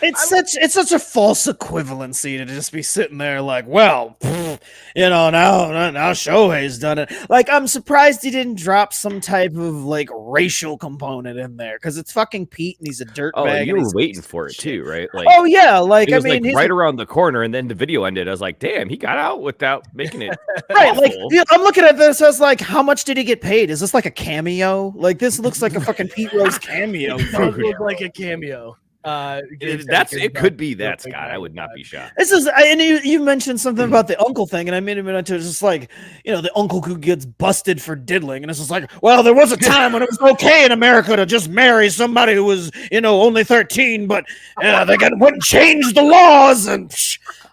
It's such a false equivalency to just be sitting there like, well, now Shohei's done it. Like, I'm surprised he didn't drop some type of like racial component in there, because it's fucking Pete and he's a dirtbag. Oh, you were waiting for it too, right? Like, oh yeah, like it was he's right around the corner, and then the video ended. I was like, damn, he got out without making it right. awful. Like, I'm looking at this. I was like, how much did he get paid? Is this like a cameo? Like, this looks like a fucking Pete Rose cameo. It does look like a cameo. It could be that, Scott. I would not be shocked. This is, and you mentioned something about the uncle thing, and I made a minute to just like, the uncle who gets busted for diddling, and it's just like, well, there was a time when it was okay in America to just marry somebody who was only 13, but they wouldn't change the laws, and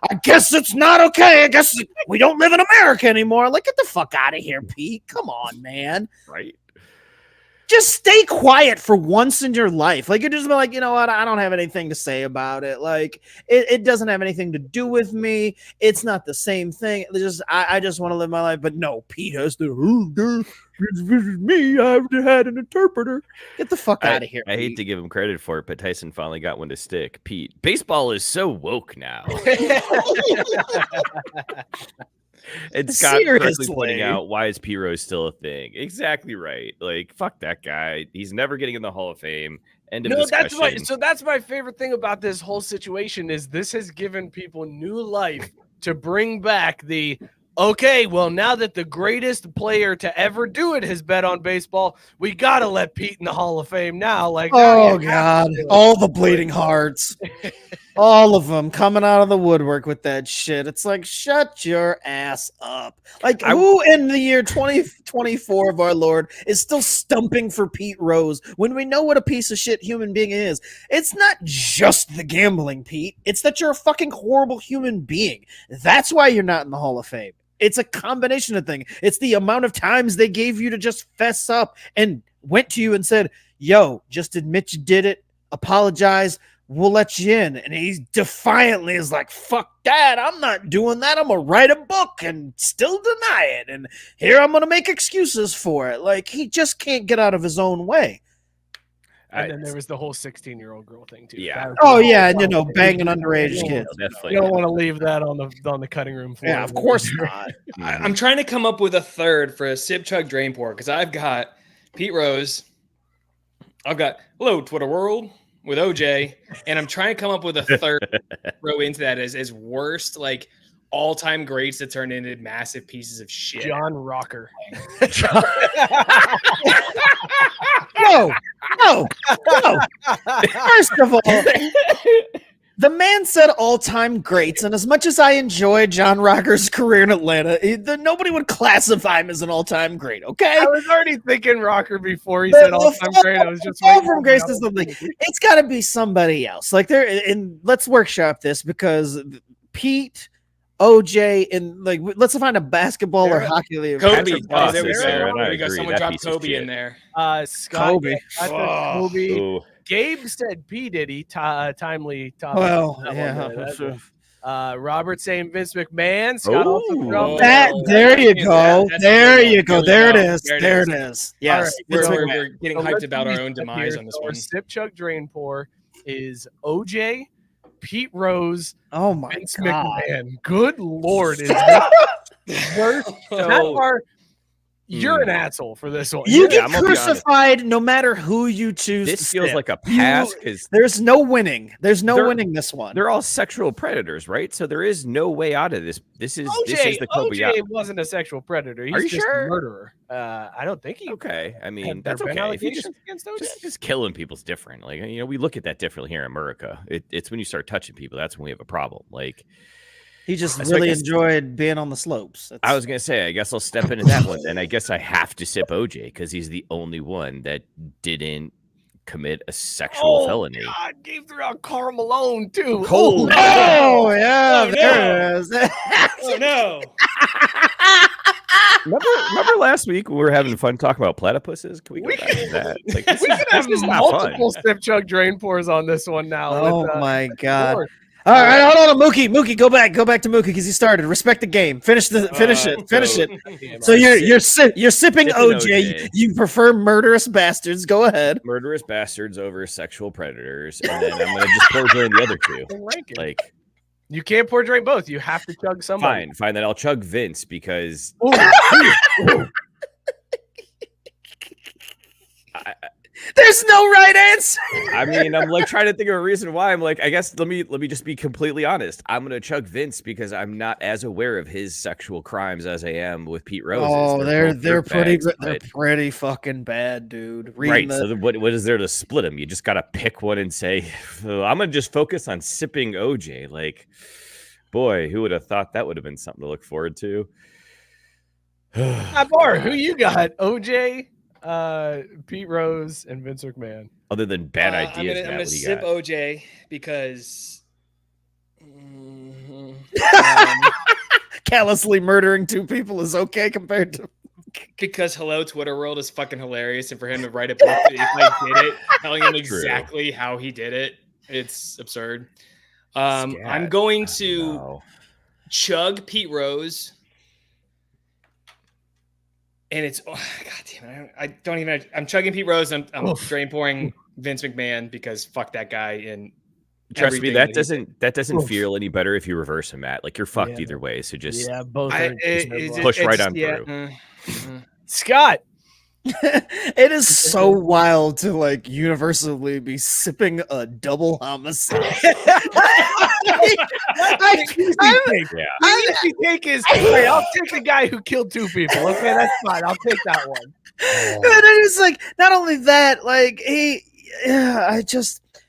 I guess it's not okay. I guess we don't live in America anymore. Like, get the fuck out of here, Pete. Come on, man. Right. Just stay quiet for once in your life. Like, you're just like, you know what? I don't have anything to say about it. Like, it doesn't have anything to do with me. It's not the same thing. I just want to live my life. But no, Pete has to. This is me. I've had an interpreter. Get the fuck out of here. I hate to give him credit for it, but Tyson finally got one to stick. Pete, baseball is so woke now. And Scott correctly pointing out, why is Pete Rose still a thing? Exactly right. Like, fuck that guy. He's never getting in the Hall of Fame. End of discussion. That's my favorite thing about this whole situation is this has given people new life to bring back the okay, well, now that the greatest player to ever do it has bet on baseball, we got to let Pete in the Hall of Fame now. Like, oh, God. All the bleeding hearts. All of them coming out of the woodwork with that shit. It's like, shut your ass up. Like, who in the year 2024 of our Lord is still stumping for Pete Rose when we know what a piece of shit human being is? It's not just the gambling, Pete. It's that you're a fucking horrible human being. That's why you're not in the Hall of Fame. It's a combination of things. It's the amount of times they gave you to just fess up and went to you and said, yo, just admit you did it. Apologize. We'll let you in. And he defiantly is like, fuck that. I'm not doing that. I'm going to write a book and still deny it. And here I'm going to make excuses for it. Like, he just can't get out of his own way. And then there was the whole 16-year-old girl thing too. Yeah. Oh yeah, and banging underage kids. Definitely. You don't want to leave that on the cutting room floor. Yeah, of course not. I'm trying to come up with a third for a sip, chug, drain, pour because I've got Pete Rose. I've got hello Twitter world with OJ, and I'm trying to come up with a third throw into that as worst like all-time greats that turn into massive pieces of shit. John Rocker. No. First of all, the man said all-time greats, and as much as I enjoy John Rocker's career in Atlanta, nobody would classify him as an all-time great, okay? I was already thinking Rocker before he said all-time great. I was just all from grace to something. It's got to be somebody else. Like let's workshop this because Pete, OJ, and like let's find a basketball or hockey league. Kobe. Oh, There we I go. agree. Someone That dropped piece of Kobe shit. in there. Scott, Kobe. I thought Kobe. Ooh. Gabe said P. Diddy, timely topic. Well, yeah. Robert saying Vince McMahon. Scott also Ooh. there you go. There you go. There it is. There it There is. it is. All Yes. right, We're getting So hyped let's about our be own set demise here. on this So our one. Sip, chug, drain, pour is OJ, Pete Rose, Oh my Vince God. McMahon. Good Lord, is that worse? That far, you're an asshole for this one. You Yeah, get I'm gonna be honest. crucified no matter who you choose. This to feels sip. like a pass because There's no winning. There's no They're- winning this one. they're all sexual predators, right? So there is no way out of this. This is the Kobe. OJ wasn't a sexual predator. He's Are you just sure? a murderer. I don't think he. Okay, I mean Have there that's been okay. If you allegations against OJ? just killing people's different. Like we look at that differently here in America. It's when you start touching people that's when we have a problem. Like He just So I really guess- enjoyed being on the slopes. I was gonna say, I guess I'll step into that one, and I guess I have to sip OJ because he's the only one that didn't commit a sexual felony. God, Gabe threw out Karl Malone too. Cold. Oh yeah, Oh, there it is. Oh no! Remember last week we were having fun talking about platypuses? Can we go back to that? Like, this We is- could have this is not fun. multiple sip, chug, drain, pours on this one now. Oh with, my God. Lord. All right, hold on, Mookie, go back to Mookie because he started. Respect the game. Finish it. So you're sipping OJ. You prefer murderous bastards. Go ahead. Murderous bastards over sexual predators, and then I'm gonna just pour drain the other two. Like, You can't pour drain both. You have to chug somebody. fine. Then I'll chug Vince because There's no right answer. I mean, I'm like trying to think of a reason why. I'm like, I guess let me just be completely honest. I'm gonna chug Vince because I'm not as aware of his sexual crimes as I am with Pete Rose. Oh, they're pretty dirtbags, they're but- pretty fucking bad, dude. Right. So what is there to split them? You just gotta pick one and say, oh, I'm gonna just focus on sipping OJ. Like, boy, who would have thought that would have been something to look forward to? Bar, who you got? OJ, Pete Rose, and Vince McMahon. Other than bad I'm ideas, gonna Matt, what do you sip got? OJ because callously murdering 2 people is okay compared to. Because hello, Twitter world is fucking hilarious, and for him to write a book that if I did it, telling him exactly how he did it, it's absurd. I'm going to chug Pete Rose, and it's God damn it, I don't even. I'm chugging Pete Rose. I'm drain pouring Vince McMahon because fuck that guy. And trust me, that doesn't feel any better if you reverse him, Matt. Like you're fucked either way. So just both push right on through. Scott. It is so wild to like universally be sipping a double homicide. I'll take the guy who killed 2 people. Okay, that's fine. I'll take that one. And it is like not only that, like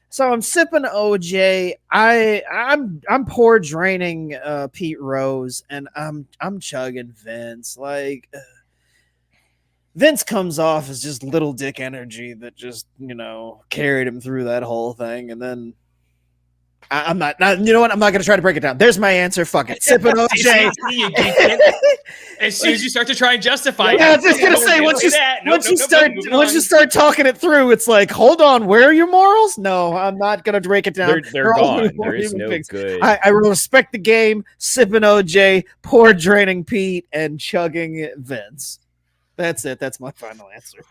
so I'm sipping OJ. I'm pour draining Pete Rose, and I'm chugging Vince. Like Vince comes off as just little dick energy that just carried him through that whole thing, and then I'm not. You know what? I'm not going to try to break it down. There's my answer. Fuck it. Sipping OJ. As soon as you start to try and justify, I was just going to say once you start talking it through, it's like, hold on, where are your morals? No, I'm not going to break it down. They're gone. There is no good. I respect the game. Sipping OJ, pour draining Pete, and chugging Vince. That's it. That's my final answer.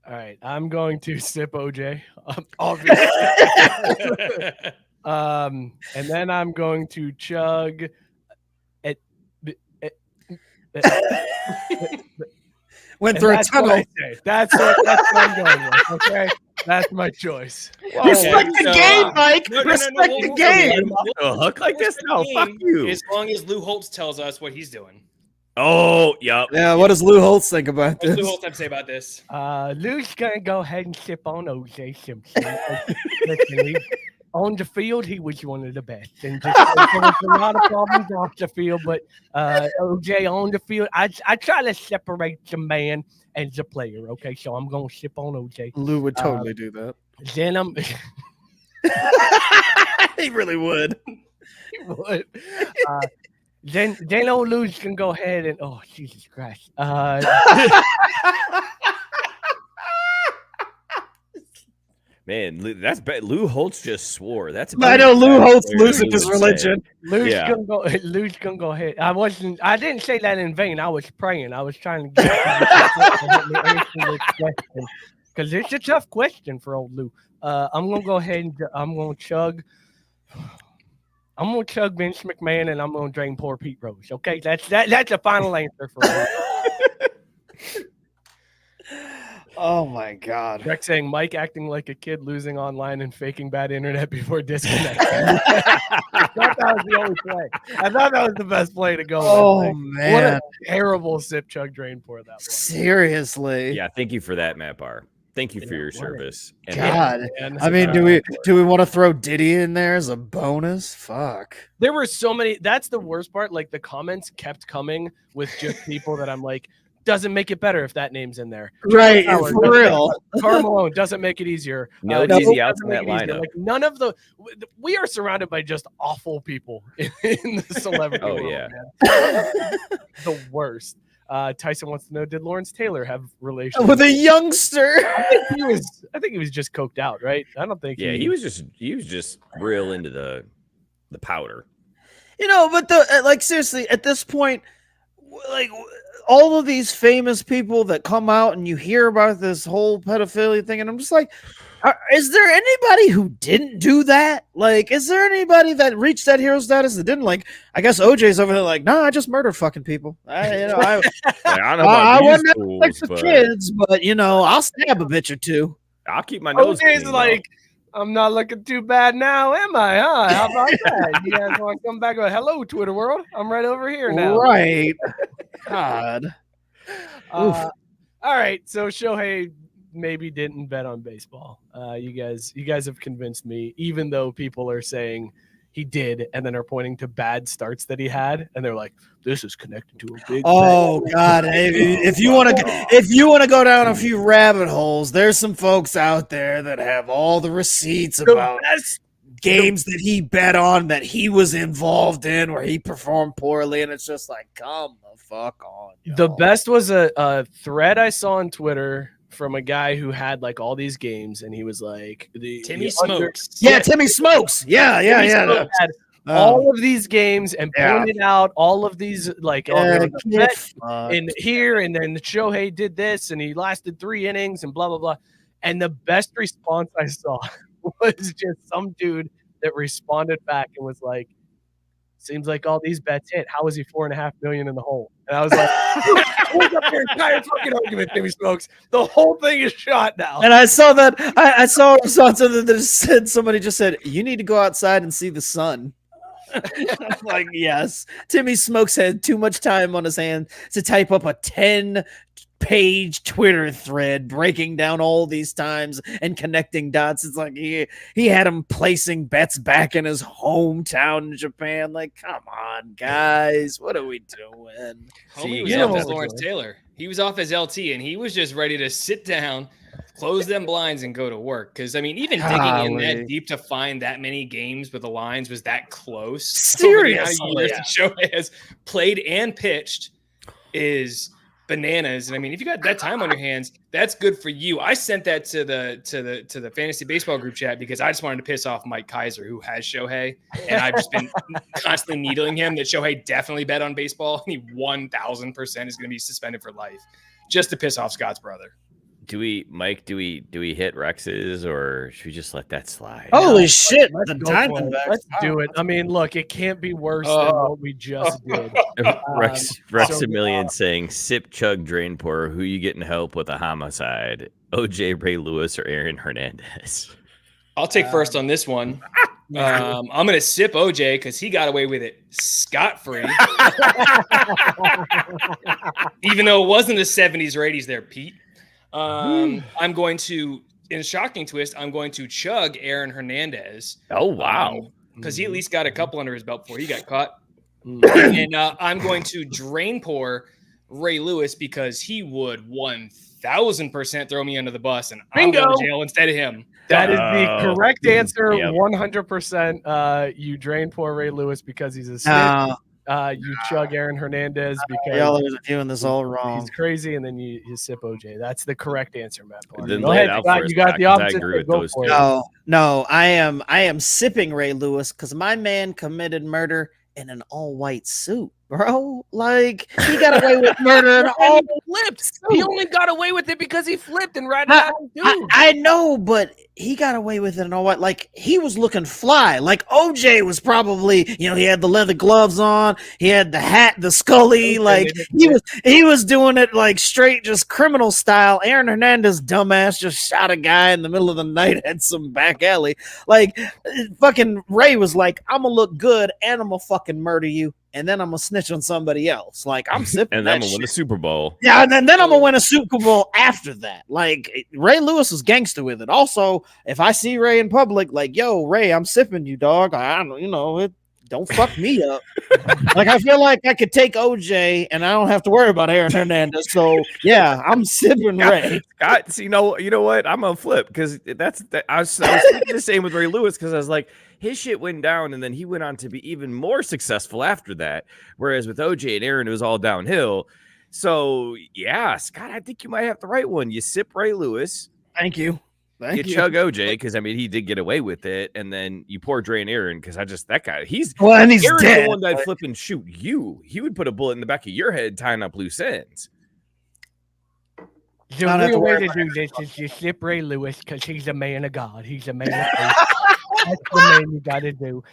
All right, I'm going to sip OJ, obviously. And then I'm going to chug. Went through a tunnel. That's what I'm going with. Okay, that's my choice. Respect the game, Mike. Respect the game. A hook like this? No, fuck you. As long as Lou Holtz tells us what he's doing. Oh, yep. Yeah, what does Lou Holtz think about this? What does Lou Holtz have to say about this? Lou's going to go ahead and sip on OJ Simpson. On the field, he was one of the best. And just, there was a lot of problems off the field, but OJ on the field, I try to separate the man and the player, okay? So I'm going to sip on OJ. Lou would totally do that. Then I'm... He really would. He would. Then old Lou's can go ahead and Jesus Christ. Man, that's bad. Lou Holtz just swore. That's I know Lou Holtz losing his religion. Lou's gonna go ahead. I didn't say that in vain. I was praying. I was trying to get because it's a tough question for old Lou. I'm gonna go ahead and I'm gonna chug Vince McMahon, and I'm gonna drain poor Pete Rose. Okay, that's the final answer for me. Oh my God! Rex saying Mike acting like a kid losing online and faking bad internet before disconnecting. I thought that was the only play. I thought that was the best play to go. Oh man! What a terrible sip chug drain pour that was. Seriously. Yeah, thank you for that, Matt Barr. Thank you for your service. God, I mean, do we want to throw Diddy in there as a bonus? Fuck. There were so many. That's the worst part. Like the comments kept coming with just people that I'm like, doesn't make it better if that name's in there. Right, for real. Karl Malone doesn't make it easier. No easy outs in that lineup. Like none of we are surrounded by just awful people in the celebrity world. Yeah. Man. The worst. Tyson wants to know: did Lawrence Taylor have relations with a youngster? I think he was just coked out, right? I don't think. Yeah, he was just real into the powder. But seriously, at this point, like all of these famous people that come out and you hear about this whole pedophilia thing, and I'm just like, is there anybody who didn't do that? Like, is there anybody that reached that hero status that didn't? Like, I guess OJ's over there like, no, I just murdered fucking people. I wasn't like the kids, but I'll stab a bitch or two. I'll keep my nose. OJ's like, I'm not looking too bad now, am I? Huh? How about that? You guys want to come back and go, hello, Twitter world? I'm right over here now. Right. God. All right. So Shohei maybe didn't bet on baseball. You guys have convinced me, even though people are saying he did and then are pointing to bad starts that he had, and they're like, this is connected to a big bet. God. If you want to go down a few rabbit holes, there's some folks out there that have all the receipts about games that he bet on that he was involved in where he performed poorly, and it's just like, come the fuck on. Y'all. The best was a thread I saw on Twitter from a guy who had like all these games, and he was like, Timmy Smokes. Timmy Smokes. Yeah. Smokes had all of these games and pointed out all of these like in here, and then Shohei did this, and he lasted 3 innings, and blah blah blah. And the best response I saw was just some dude that responded back and was like, "Seems like all these bets hit. How is he $4.5 million in the hole?" And I was like, "Hold up your entire fucking argument, Timmy Smokes. The whole thing is shot now." And I saw that. I saw something that said, somebody just said, "You need to go outside and see the sun." Like, yes, Timmy Smokes had too much time on his hands to type up a 10-page Twitter thread breaking down all these times and connecting dots. It's like he had him placing bets back in his hometown in Japan. Like, come on, guys, what are we doing? Homie was off as Lawrence Taylor. He was off as LT, and he was just ready to sit down, close them blinds, and go to work. Because, I mean, even digging in that deep to find that many games with the lines was that close. Seriously. Shohei has played and pitched is bananas. And I mean, if you got that time on your hands, that's good for you. I sent that to the fantasy baseball group chat because I just wanted to piss off Mike Kaiser, who has Shohei, and I've just been constantly needling him that Shohei definitely bet on baseball. He 1,000% is going to be suspended for life, just to piss off Scott's brother. Do we hit Rex's, or should we just let that slide? Holy shit! Let's The go for it. Diamondbacks. Let's do it. I mean, look, it can't be worse than what we just did. Rex a million saying, "Sip, chug, drain, pour. Who you getting help with a homicide? OJ, Ray Lewis, or Aaron Hernandez?" I'll take first on this one. I'm going to sip OJ because he got away with it scot-free. Even though it wasn't the 70s or 80s there, Pete. I'm going to, in a shocking twist, I'm going to chug Aaron Hernandez. Oh, wow. Because he at least got a couple under his belt before he got caught. And I'm going to drain pour Ray Lewis because he would 1,000% throw me under the bus, and I'm going to jail instead of him. That is the correct answer, 100%. You drain pour Ray Lewis because he's a snitch. You chug Aaron Hernandez because y'all are doing this all wrong. He's crazy, and then you sip OJ. That's the correct answer, Matt. Go ahead, Scott. You got the opposite. No, I am sipping Ray Lewis because my man committed murder in an all-white suit, bro. Like, he got away with murder in all flips. He only got away with it because he flipped and ran out. I know, but he got away with it in all white. Like, he was looking fly. Like, OJ was probably, he had the leather gloves on, he had the hat, the Scully. Like, he was doing it like straight, just criminal style. Aaron Hernandez, dumbass, just shot a guy in the middle of the night at some back alley. Like, fucking Ray was like, I'm gonna look good and I'm gonna fucking murder you, and then I'm gonna snitch on somebody else. Like, I'm sipping and then I'm gonna win the Super Bowl. Yeah, and then I'm gonna win a Super Bowl after that. Like, Ray Lewis was gangster with it. Also, if I see Ray in public, like, yo, Ray, I'm sipping you, dog. I don't, don't fuck me up. Like, I feel like I could take OJ and I don't have to worry about Aaron Hernandez. So yeah, I'm sipping Ray. Scott, you know what? I'm gonna flip because I was thinking the same with Ray Lewis because I was like, his shit went down and then he went on to be even more successful after that. Whereas with OJ and Aaron, it was all downhill. So yeah, Scott, I think you might have the right one. You sip Ray Lewis. Thank you. You chug OJ because I mean he did get away with it, and then you pour drain Aaron because that guy he's Aaron's dead. The one that flip and shoot you. He would put a bullet in the back of your head tying up loose ends. The real way to do this is you sip Ray Lewis because he's a man of God. He's a man of faith. That's the man you got to do.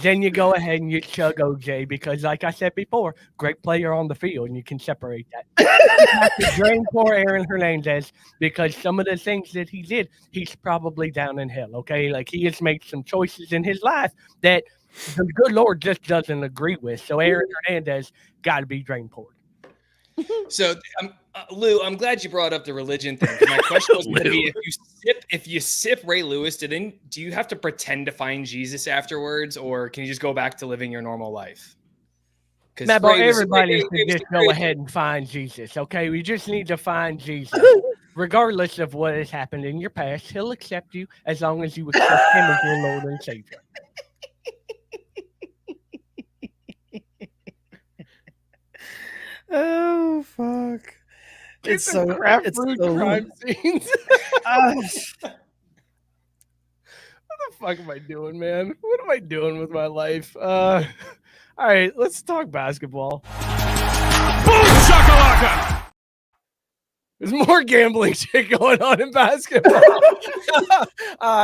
Then you go ahead and you chug OJ because, like I said before, great player on the field, and you can separate that. You have to drain poor Aaron Hernandez because some of the things that he did, he's probably down in hell, okay? Like, he has made some choices in his life that the good Lord just doesn't agree with. So Aaron Hernandez got to be drain poured. So, Lou, I'm glad you brought up the religion thing. My question was going to be: if you sip Ray Lewis, do you have to pretend to find Jesus afterwards, or can you just go back to living your normal life? Everybody should just go ahead and find Jesus. Okay, we just need to find Jesus. regardless of what has happened in your past, he'll accept you as long as you accept him as your Lord and Savior. Oh fuck! It's so crap food crime scenes. What the fuck am I doing, man? What am I doing with my life? All right, let's talk basketball. Boom shakalaka! There's more gambling shit going on in basketball.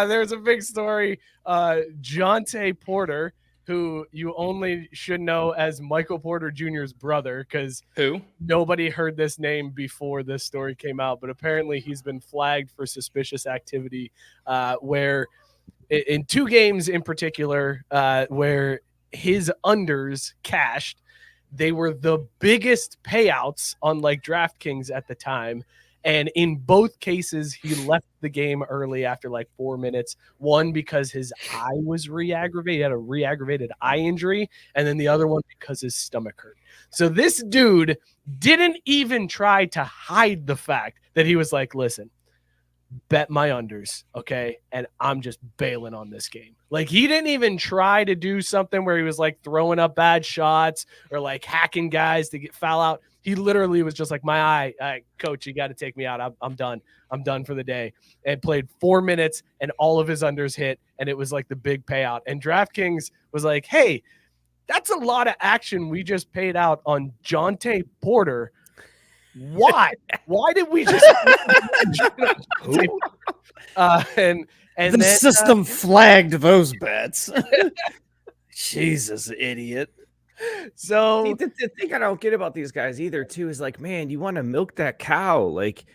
There's a big story. Jontay Porter, who you only should know as Michael Porter Jr.'s brother, because nobody heard this name before this story came out, but apparently he's been flagged for suspicious activity where in 2 games in particular where his unders cashed. They were the biggest payouts on like DraftKings at the time. And in both cases, he left the game early after like 4 minutes. One, because his eye was re-aggravated. He had a re-aggravated eye injury. And then the other one because his stomach hurt. So this dude didn't even try to hide the fact that he was like, listen, bet my unders, okay? And I'm just bailing on this game. Like, he didn't even try to do something where he was like throwing up bad shots or like hacking guys to get foul out. He literally was just like, my eye, coach, you got to take me out. I'm done. I'm done for the day. And played 4 minutes and all of his unders hit. And it was like the big payout. And DraftKings was like, hey, that's a lot of action we just paid out on Jontay Porter. Why? Why did we just and the then, system flagged those bets. Jesus, idiot. So See, the thing I don't get about these guys either too is like, man, you want to milk that cow, like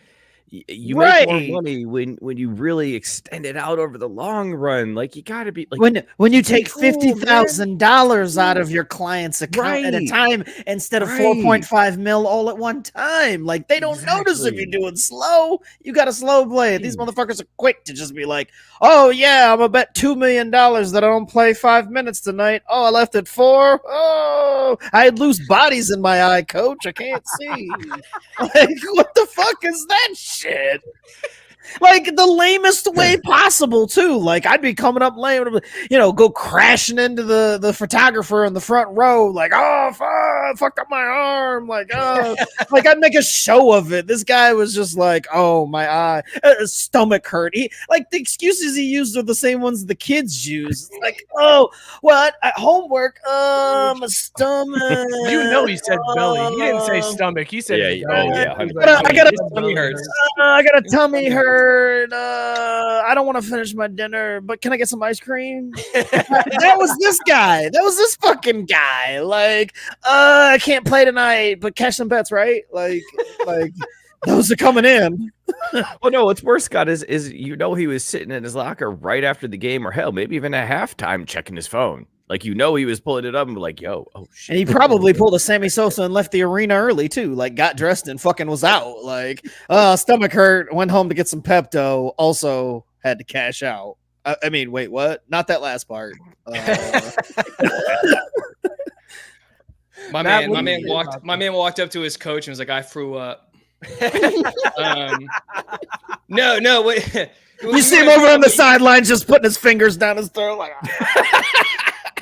you make more money when you really extend it out over the long run. Like, you got to be like, when you take $50,000 out of your client's account at a time instead of 4.5 mil all at one time. Like, they don't notice if you're doing slow. You got to slow play it. These motherfuckers are quick to just be like, oh yeah, I'm gonna bet $2 million that I don't play 5 minutes tonight. Oh, I left at 4. Oh, I had loose bodies in my eye, coach. I can't see. Like, what the fuck is that shit? Like, the lamest way possible too. Like, I'd be coming up lame, go crashing into the photographer in the front row, like, oh fuck, fucked up my arm, like, oh, like, I'd make a show of it. This guy was just like, oh, my eye, stomach hurt. He, like, the excuses he used are the same ones the kids use. Like, oh, what? Homework? My stomach. You know, he said belly. He didn't say stomach. He said belly. I got a tummy hurts. I got a tummy hurt. I don't want to finish my dinner, but can I get some ice cream? That was this guy. That was this fucking guy. Like, I can't play tonight, but cash some bets, right? Like those are coming in. Well, no, what's worse, Scott, is he was sitting in his locker right after the game, or hell, maybe even at halftime, checking his phone. Like, he was pulling it up and be like, yo, oh shit. And he probably pulled a Sammy Sosa and left the arena early too. Like, got dressed and fucking was out. Like, stomach hurt, went home to get some Pepto, also had to cash out. I mean, wait, what? Not that last part. My man walked up to his coach and was like, I threw up. No, wait. You see him over on the sidelines just putting his fingers down his throat like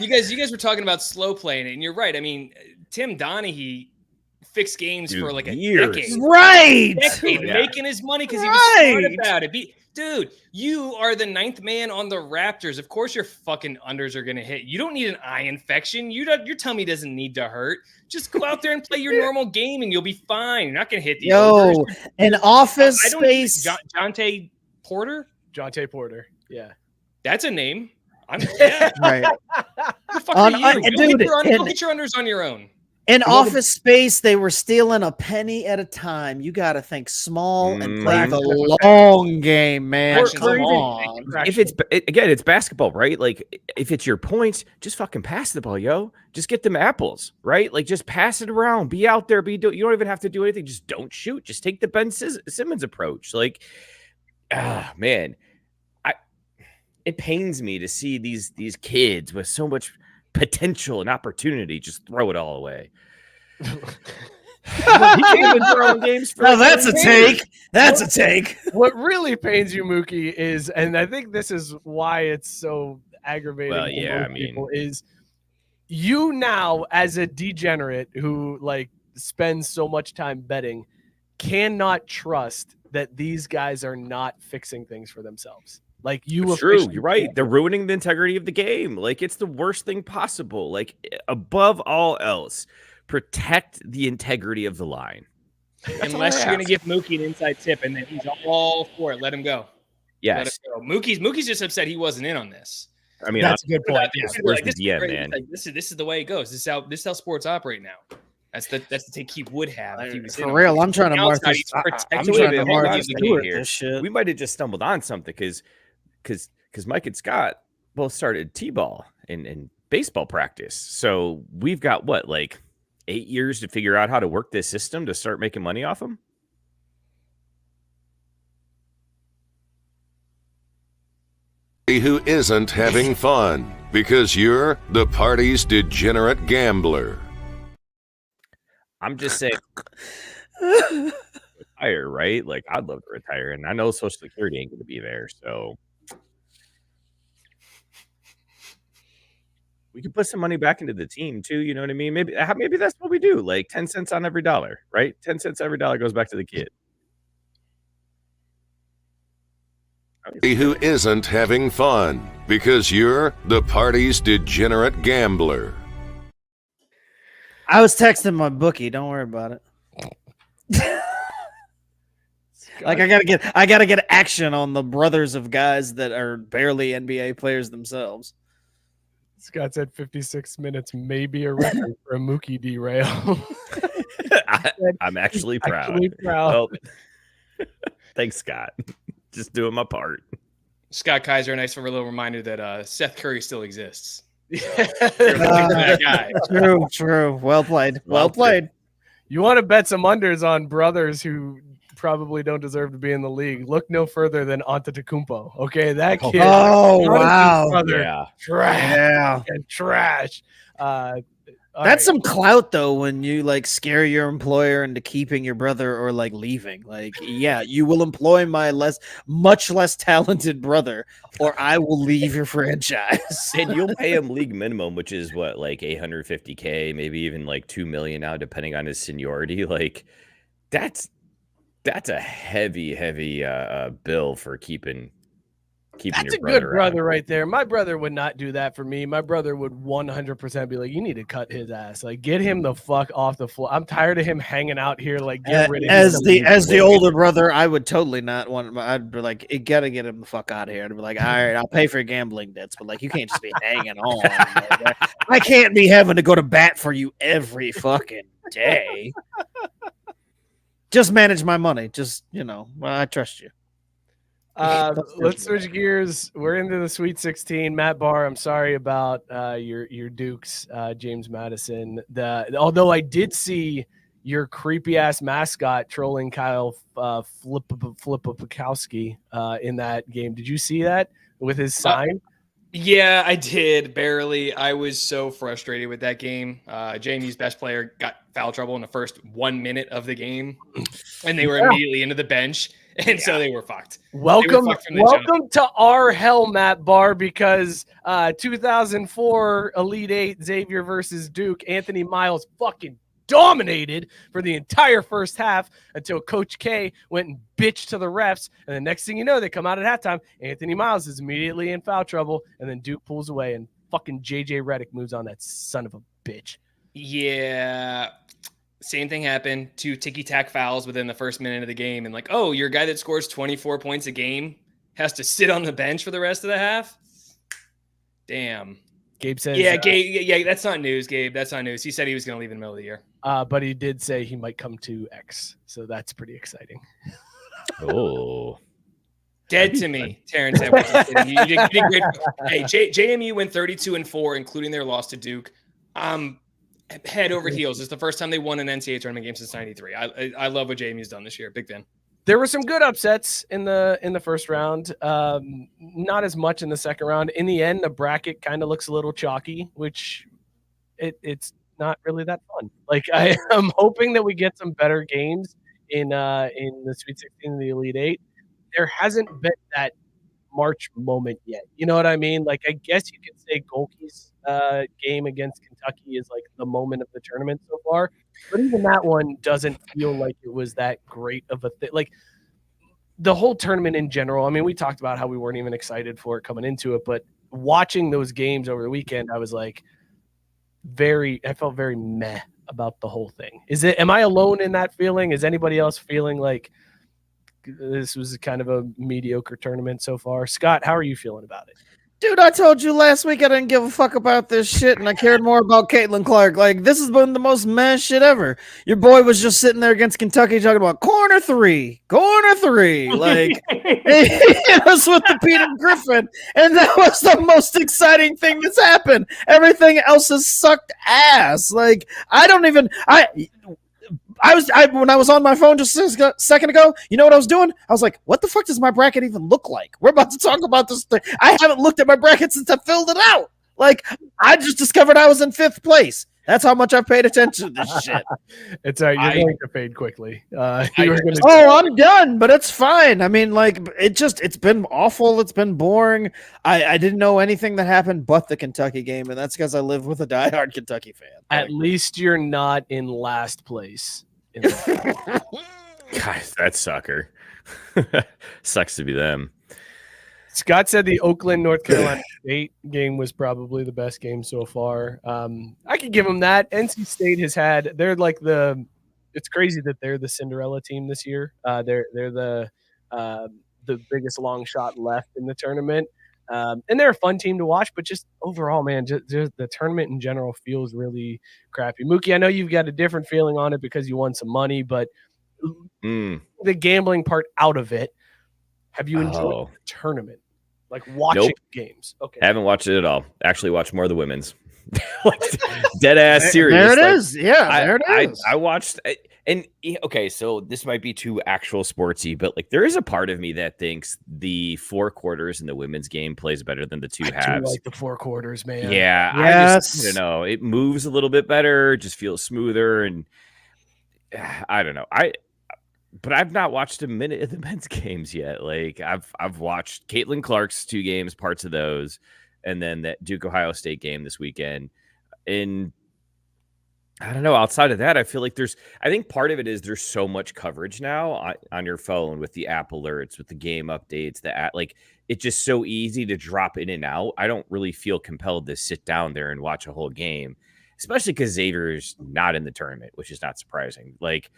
You guys were talking about slow playing it, and you're right. I mean, Tim Donaghy fixed games for like a decade. Right. Making his money because he was smart about it. Dude, you are the 9th man on the Raptors. Of course your fucking unders are going to hit. You don't need an eye infection. Your tummy doesn't need to hurt. Just go out there and play your normal game, and you'll be fine. You're not going to hit the overs. An Office Space. Jontay Porter? Jontay Porter. Yeah. That's a name. Right. Go get your unders on your own. In Office Space, they were stealing a penny at a time. You got to think small and play the long game, man. Come on. If it's basketball, right? Like, if it's your points, just fucking pass the ball, yo. Just get them apples, right? Like, just pass it around. Be out there. You don't even have to do anything. Just don't shoot. Just take the Ben Simmons approach. Like, man. It pains me to see these kids with so much potential and opportunity just throw it all away. He's been throwing games for Now that's a take. That's a take. What really pains you, Mookie, is, and I think this is why it's so aggravating Well, to yeah, most I mean- people, is you now, as a degenerate who like spends so much time betting, cannot trust that these guys are not fixing things for themselves. Like you, It's true. officially You're right. can't. They're ruining the integrity of the game. Like it's the worst thing possible. Like above all else, protect the integrity of the line. Unless you're going to give Mookie an inside tip, and then he's all for it. Let him go. Let Yes. him go. Mookie's just upset he wasn't in on this. I mean, That's a good point. This is where's like, the this is DM, great. man? Like, this is the way it goes. This is how sports operate now. That's the take he would have if he was in For on real, this. I'm trying to mark Outside, this. he's I'm protecting trying the to mark integrity this of the Stewart game. this shit. we might have just stumbled on something because Mike and Scott both started T-ball in baseball practice. So we've got what, like 8 years to figure out how to work this system to start making money off them. Who isn't having fun because you're the party's degenerate gambler. I'm just saying, retire, right? Like I'd love to retire, and I know Social Security ain't going to be there, so we could put some money back into the team too. You know what I mean? Maybe that's what we do. Like 10 cents on every dollar, right? 10 cents every dollar goes back to the kid. Who isn't having fun because you're the party's degenerate gambler. I was texting my bookie. Don't worry about it. Like I gotta get action on the brothers of guys that are barely NBA players themselves. Scott said 56 minutes may be a record for a Mookie derail. I'm actually proud. Actually proud. Well, thanks, Scott. Just doing my part. Scott Kaiser, a nice little reminder that Seth Curry still exists. That guy. True. Well played. Well played. You want to bet some unders on brothers who probably don't deserve to be in the league? Look no further than Antetokounmpo. Okay, that kid. Oh, wow. Brother, Yeah. trash. Yeah. And trash. All That's right. some clout though when you like scare your employer into keeping your brother or like leaving. Like, yeah, you will employ my much less talented brother, or I will leave your franchise. And you'll pay him league minimum, which is what, like $850K, maybe even like $2 million now, depending on his seniority. Like that's a heavy bill for keeping That's your a good brother brother around. right there. My brother would not do that for me. My brother would 100% be like, you need to cut his ass. Like, get him the fuck off the floor. I'm tired of him hanging out here. Like, get rid of him. As the older brother, I would totally not want. I'd be like, you gotta get him the fuck out of here. I'd be like, all right, I'll pay for your gambling debts, but like, you can't just be hanging on. I can't be having to go to bat for you every fucking day. Just manage my money. Just I trust you. Let's switch gears. We're into the Sweet 16. Matt Barr, I'm sorry about your Dukes, James Madison. Although I did see your creepy ass mascot trolling Kyle Flipopakowski in that game. Did you see that with his sign? Yeah, I did, barely. I was so frustrated with that game. JMU's best player got foul trouble in the first 1 minute of the game, and they were immediately into the bench, and so they were fucked. Welcome to our hell, Matt Barr, because 2004 Elite Eight Xavier versus Duke, Anthony Miles fucking dominated for the entire first half until Coach K went and bitched to the refs. And the next thing you know, they come out at halftime. Anthony Miles is immediately in foul trouble. And then Duke pulls away and fucking JJ Redick moves on, that son of a bitch. Yeah. Same thing happened. 2 ticky-tack fouls within the first minute of the game. And like, oh, your guy that scores 24 points a game has to sit on the bench for the rest of the half? Damn. Gabe says, yeah, Gabe, yeah, that's not news, Gabe. That's not news. He said he was going to leave in the middle of the year. But he did say he might come to X. So that's pretty exciting. Oh. Dead to me, Terrence Edwards. You did great. Hey, JMU went 32-4, including their loss to Duke. Head over heels. It's the first time they won an NCAA tournament game since '93. I love what JMU's done this year. Big fan. There were some good upsets in the first round. Not as much in the second round. In the end, the bracket kind of looks a little chalky, which it's not really that fun. Like I am hoping that we get some better games in the Sweet 16 and the Elite Eight. There hasn't been that March moment yet. You know what I mean? Like I guess you could say Golke's game against Kentucky is like the moment of the tournament so far, but even that one doesn't feel like it was that great of a thing. Like the whole tournament in general. I mean, we talked about how we weren't even excited for it coming into it, but watching those games over the weekend, I was like I felt very meh about the whole thing. Am I alone in that feeling? Is anybody else feeling like this was kind of a mediocre tournament so far? Scott, how are you feeling about it? Dude, I told you last week I didn't give a fuck about this shit, and I cared more about Caitlin Clark. Like, this has been the most meh shit ever. Your boy was just sitting there against Kentucky talking about corner three. Like, it was with the Peter Griffin, and that was the most exciting thing that's happened. Everything else has sucked ass. Like, when I was on my phone just a second ago, you know what I was doing? I was like, what the fuck does my bracket even look like? We're about to talk about this thing. I haven't looked at my bracket since I filled it out. Like, I just discovered I was in 5th place. That's how much I've paid attention to this shit. It's all right. You're going to fade quickly. I'm done, but it's fine. I mean, like, it's been awful. It's been boring. I didn't know anything that happened but the Kentucky game, and that's because I live with a diehard Kentucky fan. At least you're not in last place. Guys, that sucker. Sucks to be them. Scott said the Oakland, North Carolina State game was probably the best game so far. I could give them that. NC State they're like it's crazy that they're the Cinderella team this year. They're the biggest long shot left in the tournament. And they're a fun team to watch, but just overall, man, just the tournament in general feels really crappy. Mookie, I know you've got a different feeling on it because you won some money, but the gambling part out of it, have you enjoyed the tournament? Like watching games? Okay. I haven't watched it at all. Actually watched more of the women's. Like, dead ass serious. There it like, is. Yeah, there it is. I watched and okay, so this might be too actual sportsy, but like there is a part of me that thinks the 4 quarters in the women's game plays better than the 2 halves. I do like the 4 quarters, man. Yeah, yes. I don't know. It moves a little bit better, just feels smoother, and I don't know. But I've not watched a minute of the men's games yet. Like I've watched Caitlin Clark's 2 games, parts of those, and then that Duke Ohio State game this weekend. And I don't know. Outside of that, I feel like I think part of it is there's so much coverage now on your phone with the app alerts, with the game updates, like it's just so easy to drop in and out. I don't really feel compelled to sit down there and watch a whole game, especially because Xavier's not in the tournament, which is not surprising. Like,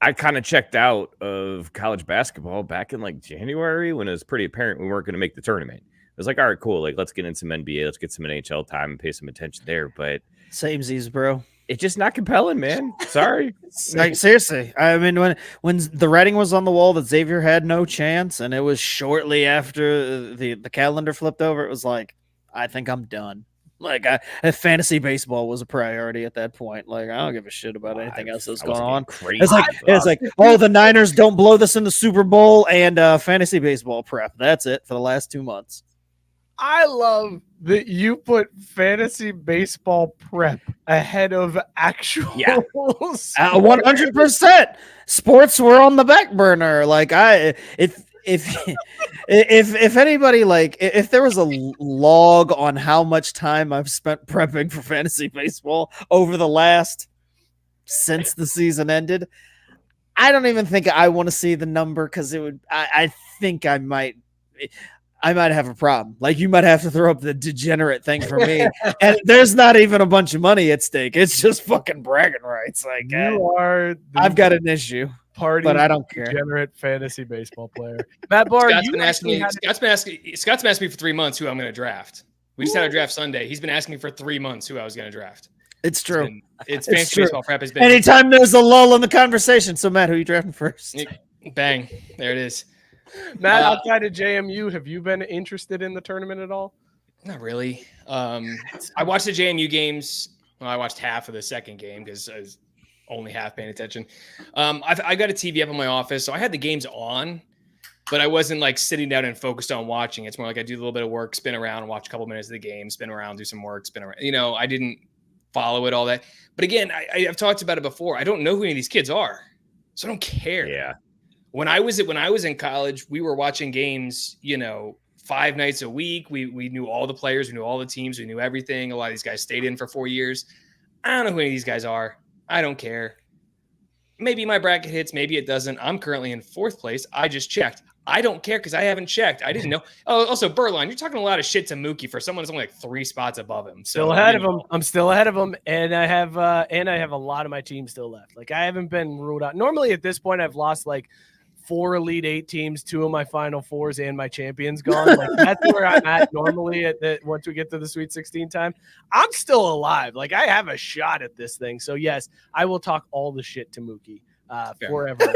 I kind of checked out of college basketball back in like January when it was pretty apparent we weren't going to make the tournament. It was like, all right, cool. Like, let's get in some NBA. Let's get some NHL time and pay some attention there. But Samesies, bro. It's just not compelling, man. Sorry. Like, seriously. I mean, when the writing was on the wall that Xavier had no chance, and it was shortly after the calendar flipped over, it was like, I think I'm done. Like, fantasy baseball was a priority at that point. Like, I don't give a shit about anything else that's going on. It's like, oh, the Niners don't blow this in the Super Bowl and fantasy baseball prep. That's it for the last 2 months. I love that you put fantasy baseball prep ahead of actual. 100%. Sports were on the back burner. Like, if anybody, like, if there was a log on how much time I've spent prepping for fantasy baseball over the since the season ended, I don't even think I want to see the number, because I think I might have a problem. Like, you might have to throw up the degenerate thing for me. And there's not even a bunch of money at stake. It's just fucking bragging rights. Like, I've got an issue. But I don't care. Degenerate fantasy baseball player. Matt Barr, Scott's been asking me for 3 months who I'm going to draft. We just had a draft Sunday. He's been asking me for 3 months who I was going to draft. It's true. It's fantasy baseball prep has been. Anytime there's a lull in the conversation. So, Matt, who are you drafting first? Bang. There it is. Matt, outside of JMU, have you been interested in the tournament at all? Not really. I watched the JMU games. Well, I watched half of the second game because I was only half paying attention. I got a TV up in my office, so I had the games on, but I wasn't like sitting down and focused on watching. It's more like I do a little bit of work, spin around, and watch a couple minutes of the game, spin around, do some work, spin around. You know, I didn't follow it, all that. But again, I've talked about it before. I don't know who any of these kids are, so I don't care. Yeah. When I was in college, we were watching games, 5 nights a week. We knew all the players, we knew all the teams, we knew everything. A lot of these guys stayed in for 4 years. I don't know who any of these guys are. I don't care. Maybe my bracket hits, maybe it doesn't. I'm currently in 4th place. I just checked. I don't care because I haven't checked. I didn't know. Oh, also, Berline, you're talking a lot of shit to Mookie for someone that's only like 3 spots above him. So, still ahead of him. I'm still ahead of him, and I have a lot of my team still left. Like, I haven't been ruled out. Normally, at this point, I've lost like 4 Elite 8 teams, 2 of my Final Fours, and my champions gone. Like, that's where I'm at normally once we get to the Sweet 16 time. I'm still alive. Like, I have a shot at this thing. So, yes, I will talk all the shit to Mookie forever.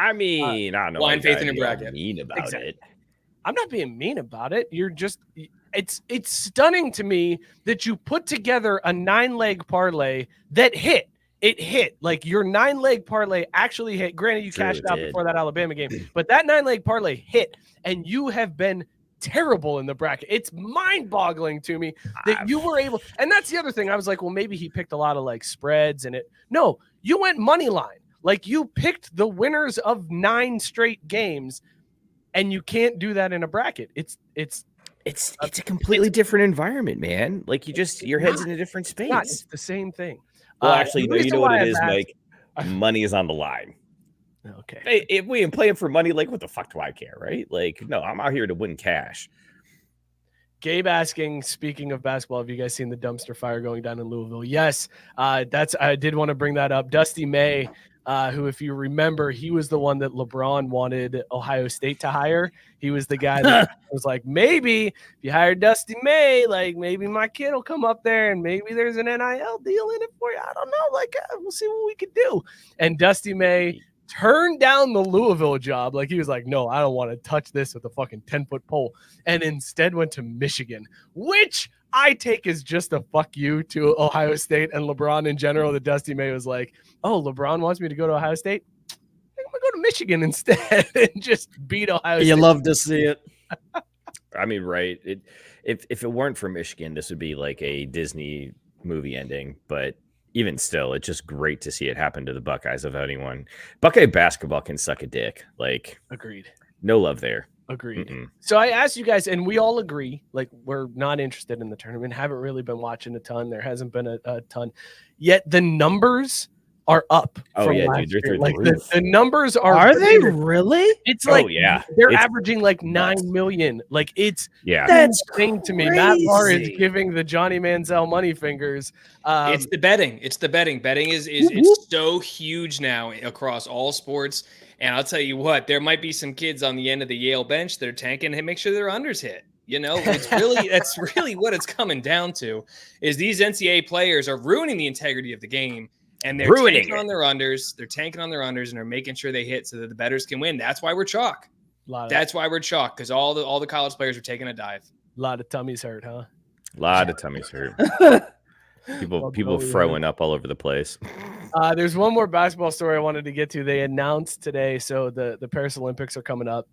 I mean, I don't know. Blind faith in your bracket. Mean about it. I'm not being mean about it. You're just it's stunning to me that you put together a 9-leg parlay that hit. It hit. Like, your 9-leg parlay actually hit. Granted, you cashed out before that Alabama game, but that 9-leg parlay hit, and you have been terrible in the bracket. It's mind-boggling to me that you were able. And that's the other thing. I was like, well, maybe he picked a lot of like spreads and it. No, you went money line. Like, you picked the winners of 9 straight games, and you can't do that in a bracket. It's a completely different environment, man. Like, your head's in a different space. It's the same thing. Well, actually, no, you know what it is, Mike? Money is on the line. Okay. Hey, if we ain't playing for money, like, what the fuck do I care, right? Like, no, I'm out here to win cash. Gabe asking, speaking of basketball, have you guys seen the dumpster fire going down in Louisville? Yes, I did want to bring that up. Dusty May, who, if you remember, he was the one that LeBron wanted Ohio State to hire. He was the guy that was like, maybe if you hire Dusty May, like, maybe my kid will come up there and maybe there's an NIL deal in it for you. I don't know. Like, we'll see what we could do. And Dusty May turned down the Louisville job. Like, he was like, no, I don't want to touch this with a fucking 10-foot pole. And instead went to Michigan, which I take as just a fuck you to Ohio State and LeBron in general. That Dusty May was like, oh, LeBron wants me to go to Ohio State? I'm going to go to Michigan instead and just beat Ohio State. You love to see it. I mean, right. If it weren't for Michigan, this would be like a Disney movie ending. But even still, it's just great to see it happen to the Buckeyes of anyone. Buckeye basketball can suck a dick. Like, agreed. No love there. Agreed. So I asked you guys, and we all agree, like, we're not interested in the tournament, haven't really been watching a ton. There hasn't been a ton. Yet the numbers are up. Oh, yeah, dude. They're like, the numbers are they really? It's like, yeah. They're averaging like 9 million. Like, it's that's insane to me. Matt Barr is giving the Johnny Manziel money fingers. It's the betting. It's the betting. Betting is it's so huge now across all sports. And I'll tell you what, there might be some kids on the end of the Yale bench that are tanking and make sure their unders hit. It's really that's really what it's coming down to. Is these NCAA players are ruining the integrity of the game, and they're tanking on their unders. They're tanking on their unders, and they're making sure they hit so that the bettors can win. That's why we're chalk. That's why we're chalk, because all the college players are taking a dive. A lot of tummies hurt, huh? A lot of tummies hurt. People throwing up all over the place. There's one more basketball story I wanted to get to. They announced today, so the Paris Olympics are coming up,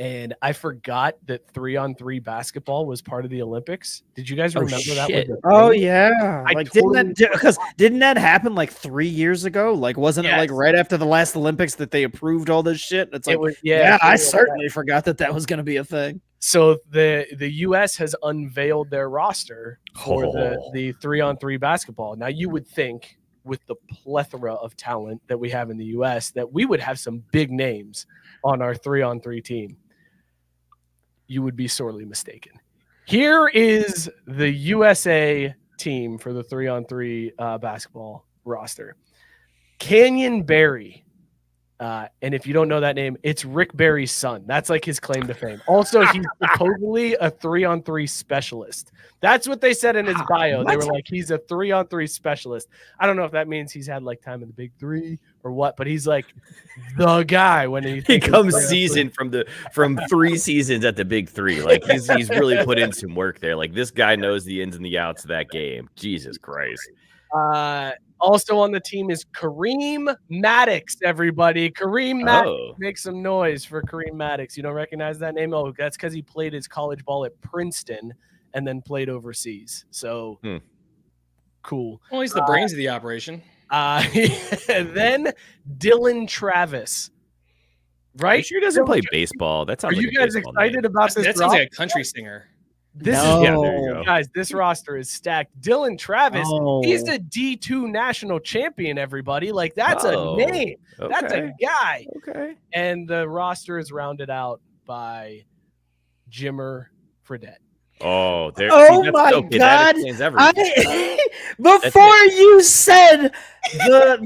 and I forgot that 3-on-3 basketball was part of the Olympics. Did you guys remember that? Oh yeah, didn't that happen like 3 years ago? Like, wasn't it like right after the last Olympics that they approved all this shit? It's like, I certainly forgot that was going to be a thing. So the U.S. has unveiled their roster for the 3-on-3 basketball. Now, you would think, with the plethora of talent that we have in the U.S., that we would have some big names on our 3-on-3 team. You would be sorely mistaken. Here is the USA team for the 3-on-3 basketball roster. Canyon Barry. And if you don't know that name, it's Rick Barry's son. That's like his claim to fame. Also, he's supposedly a 3-on-3 specialist. That's what they said in his bio. They were like, he's a 3-on-3 specialist. I don't know if that means he's had like time in the Big Three or what, but he's like the guy when he comes seasoned from 3 seasons at the Big Three. Like, he's really put in some work there. Like, this guy knows the ins and the outs of that game. Jesus Christ. Also on the team is Kareem Maddox, everybody. Kareem Maddox. Make some noise for Kareem Maddox. You don't recognize that name? Oh, that's because he played his college ball at Princeton and then played overseas. So Cool. Well, he's the brains of the operation. Then Dylan Travis. Right? Right? Sure doesn't play baseball. That sounds Are like you a guys baseball excited name. about this? That sounds like a country singer. This No. Yeah, there you go. Guys, this roster is stacked. Dylan Travis, Oh. he's the D2 national champion, everybody. Like, that's a name. That's a guy. Okay. And the roster is rounded out by Jimmer Fredette. Oh, there. Oh see, my okay, that God. explains everything. Before you said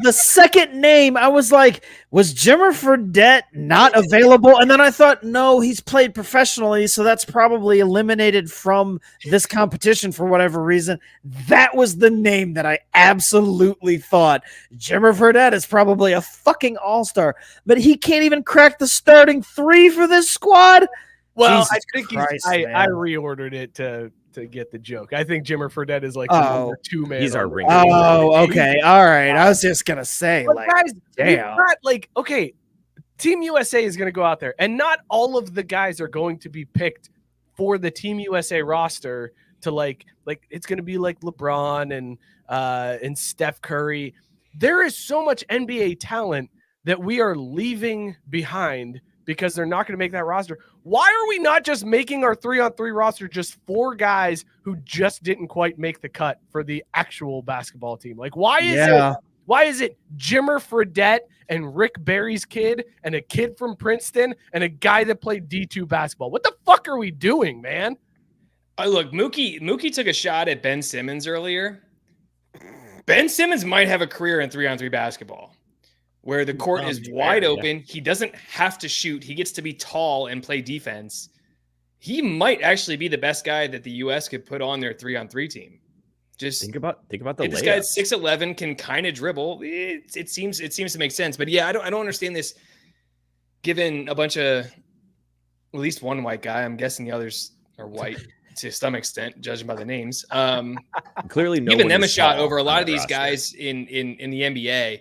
the second name, I was like, was Jimmer Fredette not available? And then I thought, no, he's played professionally, so that's probably eliminated from this competition for whatever reason. That was the name that I absolutely thought. Jimmer Fredette is probably a fucking all-star, but he can't even crack the starting 3 for this squad. Well, Jesus I think Christ, I man. reordered it to get the joke. I think Jimmer Fredette is like Oh. the number 2 man. He's our on the ringer. team. Oh, okay. All right. I was just going to say, But like, guys, we've damn. got, like, okay, Team USA is going to go out there, and not all of the guys are going to be picked for the Team USA roster to like it's going to be like LeBron and Steph Curry. There is so much NBA talent that we are leaving behind because they're not going to make that roster. Why are we not just making our 3-on-3 roster just 4 guys who just didn't quite make the cut for the actual basketball team? Like, why is it Jimmer Fredette and Rick Barry's kid and a kid from Princeton and a guy that played D2 basketball? What the fuck are we doing, man? Look, Mookie took a shot at Ben Simmons earlier. Ben Simmons might have a career in 3-on-3 basketball, where the court is wide open. He doesn't have to shoot. He gets to be tall and play defense. He might actually be the best guy that the U.S. could put on their 3-on-3 team. Just think about the this guy at 6'11" can kind of dribble. It seems to make sense. But yeah, I don't understand this. Given a bunch of at least one white guy, I'm guessing the others are white to some extent, judging by the names. Clearly, giving them a shot over a lot of these guys in the NBA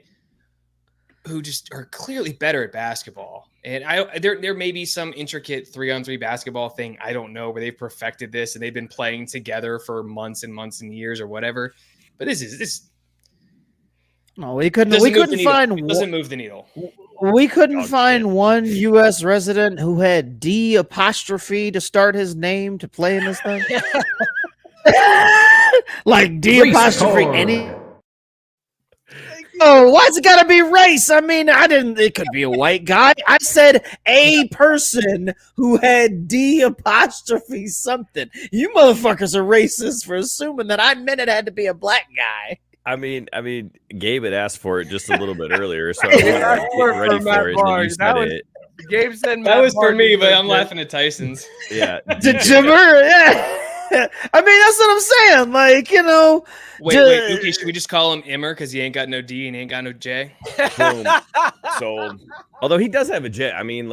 who just are clearly better at basketball. And there may be some intricate 3-on-3 basketball thing, I don't know, where they've perfected this and they've been playing together for months and months and years or whatever. But this No, we couldn't find it doesn't move the needle. We couldn't find one U.S. resident who had D apostrophe to start his name to play in this thing. Like D apostrophe any. Oh, why's it gotta be race? I mean, it could be a white guy. I said a person who had D apostrophe something. You motherfuckers are racist for assuming that I meant it had to be a black guy. I mean, Gabe had asked for it just a little bit earlier, so I was getting ready for it. And then you said it. Gabe said that was for me, but I'm laughing at Tyson's. Yeah, to Jimmer. Yeah. I mean, that's what I'm saying. Like, you know. Wait, Mookie, should we just call him Immer because he ain't got no D and he ain't got no J? Boom. Sold. Although he does have a J. I mean,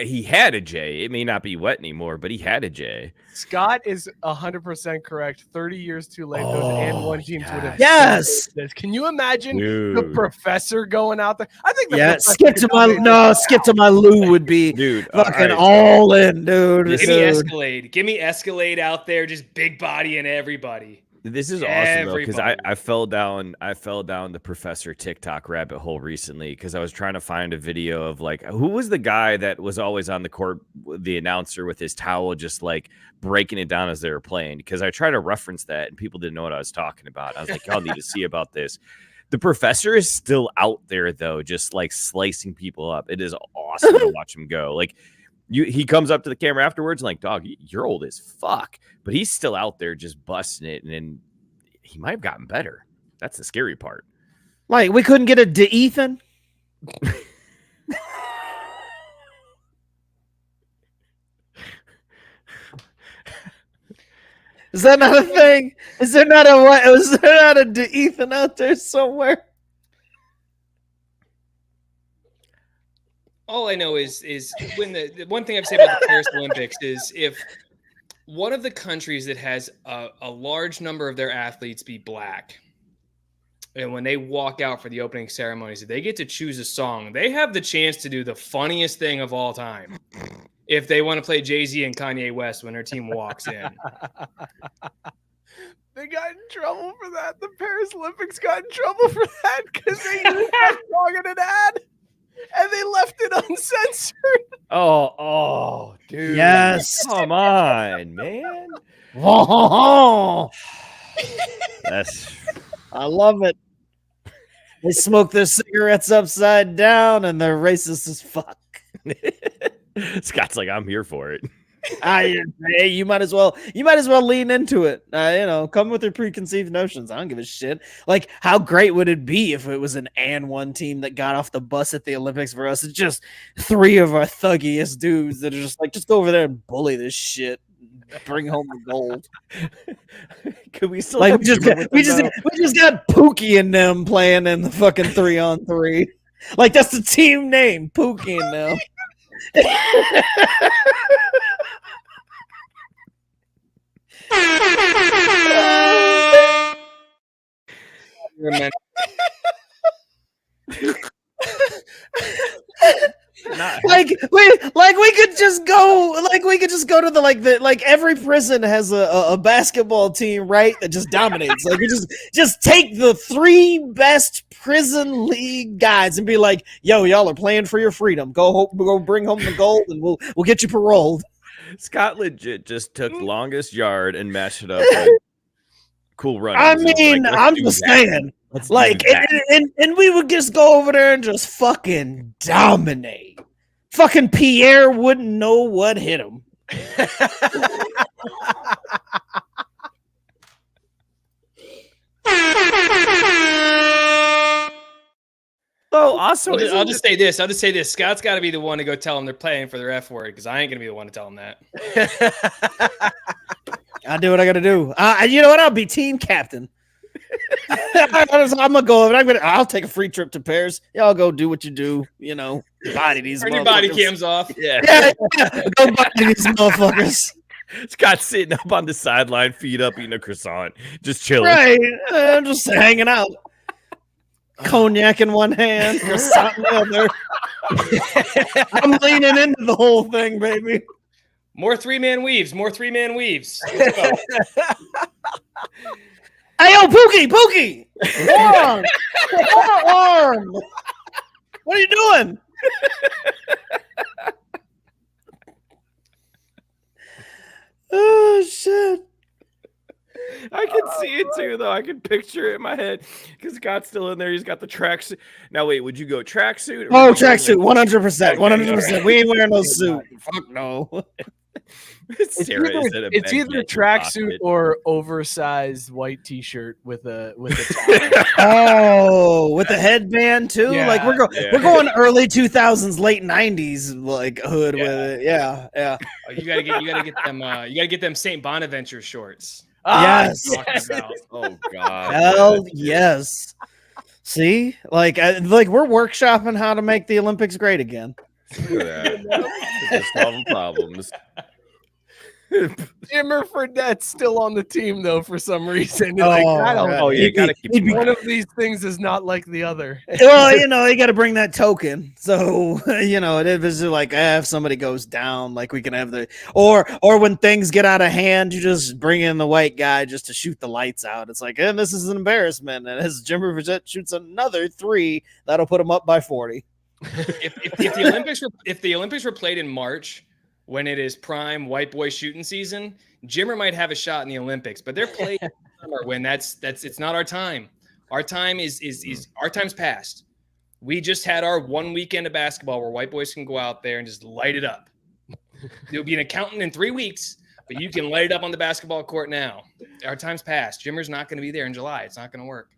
he had a J. It may not be wet anymore, but he had a J. Scott is 100% correct. 30 years too late. Those and one teams would have. Yes. This. Can you imagine Dude. the professor going out there? I think. Skip to my Lou would be fucking all in, dude. Give me Escalade. Give me Escalade out there, just big body and everybody. This is awesome though, because I fell down the professor TikTok rabbit hole recently because I was trying to find a video of like who was the guy that was always on the court, the announcer with his towel just like breaking it down as they were playing, because I tried to reference that and people didn't know what I was talking about. I was like, y'all need to see about this. The professor is still out there though, just like slicing people up. It is awesome to watch him go. Like he comes up to the camera afterwards and like, dog, you're old as fuck. But he's still out there just busting it. And then he might have gotten better. That's the scary part. Like, we couldn't get a DeEthan? Is that not a thing? Is there not a DeEthan out there somewhere? All I know is when the one thing I've said about the Paris Olympics is if one of the countries that has a large number of their athletes be black, and when they walk out for the opening ceremonies, if they get to choose a song, they have the chance to do the funniest thing of all time. If they want to play Jay-Z and Kanye West when their team walks in. They got in trouble for that. The Paris Olympics got in trouble for that because they used that song in an ad and they left it uncensored. Oh, dude. Yes. Come on, man. That's I love it. They smoke their cigarettes upside down and they're racist as fuck. Scott's like, I'm here for it. Hey, you might as well lean into it. Come with your preconceived notions. I don't give a shit. Like, how great would it be if it was an and one team that got off the bus at the Olympics for us? It's just 3 of our thuggiest dudes that are just like, just go over there and bully this shit. Bring home the gold. Could we still like we just got Pookie and them playing in the fucking 3-on-3. Like, that's the team name, Pookie and them. we could just go to the every prison has a basketball team, right? That just dominates. Like, we just take the 3 best prison league guys and be like, yo, y'all are playing for your freedom. Go bring home the gold and we'll get you paroled. Scott legit just took longest yard and mashed it up with Cool Runnings. I mean, I'm just saying. And we would just go over there and just fucking dominate. Fucking Pierre wouldn't know what hit him. Oh, also, I'll just say this. Scott's got to be the one to go tell them they're playing for their F word because I ain't gonna be the one to tell them that. I do what I got to do. You know what? I'll be team captain. I'm gonna go over. I'll take a free trip to Paris. Y'all go do what you do. Body these. Turn your body cams off. Yeah. Go body these motherfuckers. Scott's sitting up on the sideline, feet up, eating a croissant, just chilling. Right. I'm just hanging out. Cognac in one hand, croissant in the other. I'm leaning into the whole thing, baby. More 3-man weaves. Let's go. Hey, yo, Pookie! Arm! What are you doing? Oh, shit. I can see it too, though. I can picture it in my head because Scott's still in there. He's got the tracksuit. Now, wait, would you go tracksuit? Oh, tracksuit, 100%. 100%. We ain't wearing no suit. Fuck no. It's either tracksuit or oversized white T-shirt with a oh, with a headband too. Yeah, like we're going early 2000s, late 90s, like hood with it. Yeah. Oh, you gotta get them St. Bonaventure shorts. Yes. Oh God. Hell yes. See, like we're workshopping how to make the Olympics great again. Just solving problems. Jimmer Fredette's still on the team though for some reason. You gotta keep one of these things is not like the other. Well, you got to bring that token. So it is like if somebody goes down, like we can have or when things get out of hand, you just bring in the white guy just to shoot the lights out. It's like, this is an embarrassment, and as Jimmer Fredette shoots another 3, that'll put him up by 40. If the Olympics were played in March, when it is prime white boy shooting season, Jimmer might have a shot in the Olympics, but they're playing in summer when it's not our time. Our time is our time's past. We just had our 1 weekend of basketball where white boys can go out there and just light it up. You'll be an accountant in 3 weeks, but you can light it up on the basketball court now. Our time's past. Jimmer's not going to be there in July. It's not going to work.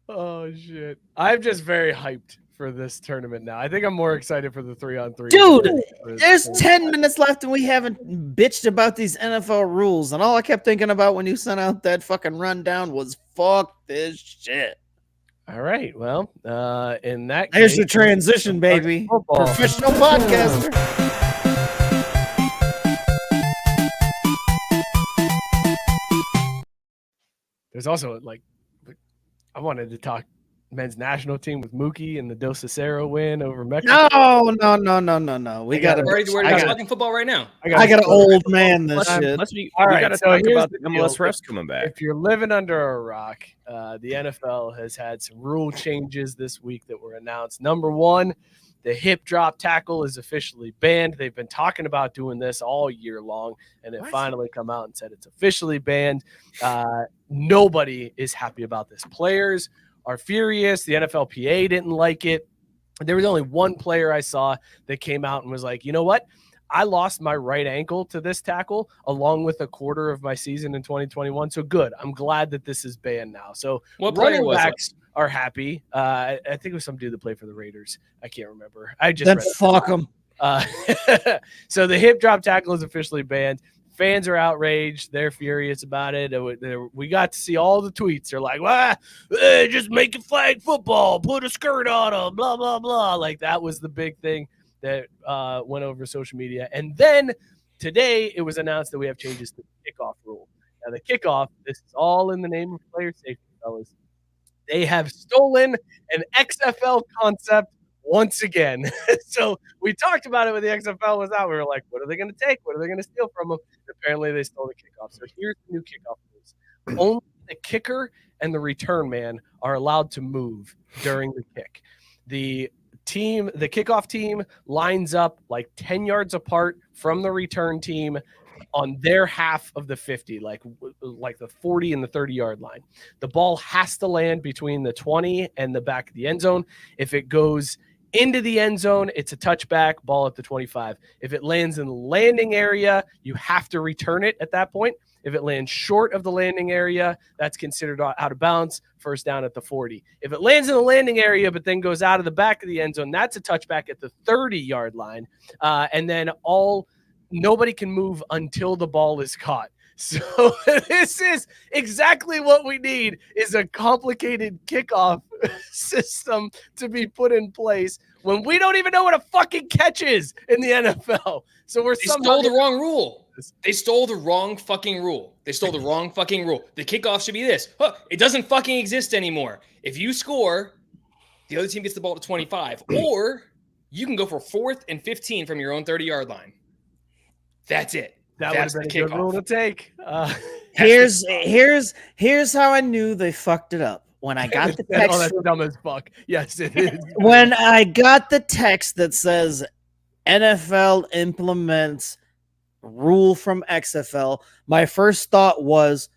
Oh shit! I'm just very hyped for this tournament now. I think I'm more excited for the 3-on-3. Dude, there's 10 minutes left and we haven't bitched about these NFL rules. And all I kept thinking about when you sent out that fucking rundown was fuck this shit. All right. Well, in that case, here's the transition, transition, baby. Professional podcaster. There's also I wanted to talk men's national team with Mookie and the Dos Acero win over Mexico. No. We got We're already worried about fucking football right now. I got an old man this shit. We right, got to so talk here's about the the MLS deal. refs coming back. If you're living under a rock, the NFL has had some rule changes this week that were announced. Number one, the hip drop tackle is officially banned. They've been talking about doing this all year long, and it finally come out and said it's officially banned. Nobody is happy about this. Players are furious. The NFLPA didn't like it. There was only one player I saw that came out and was like, you know what? I lost my right ankle to this tackle along with a quarter of my season in 2021. So good. I'm glad that this is banned now. So What player running was it? backs are happy. I think it was some dude that played for the Raiders. I can't remember. I just Then read it. fuck them. So the hip drop tackle is officially banned. Fans are outraged. They're furious about it. We got to see all the tweets. They're like, just make it flag football. Put a skirt on them. Blah, blah, blah. Like that was the big thing that went over social media. And then today it was announced that we have changes to the kickoff rule. Now the kickoff, this is all in the name of player safety, fellas. They have stolen an XFL concept once again. So we talked about it when the XFL was out. We were like, what are they going to take? What are they going to steal from them? Apparently they stole the kickoff. So here's the new kickoff rules. Only the kicker and the return man are allowed to move during the kick. The kickoff team lines up like 10 yards apart from the return team on their half of the 50, like the 40 and the 30-yard line. The ball has to land between the 20 and the back of the end zone. If it goes into the end zone, it's a touchback, ball at the 25. If it lands in the landing area, you have to return it at that point. If it lands short of the landing area, that's considered out of bounds, first down at the 40. If it lands in the landing area but then goes out of the back of the end zone, that's a touchback at the 30-yard line. And then nobody can move until the ball is caught. So this is exactly what we need, is a complicated kickoff system to be put in place when we don't even know what a fucking catch is in the NFL. So they stole the wrong rule. They stole the wrong fucking rule. They stole the wrong fucking rule. The kickoff should be this. It doesn't fucking exist anymore. If you score, the other team gets the ball to 25, or you can go for 4th and 15 from your own 30-yard line. That's it. That would have been a good rule to take. Here's how I knew they fucked it up. When I got the text, that's dumb as fuck. Yes, it is. When I got the text that says NFL implements rule from XFL, my first thought was,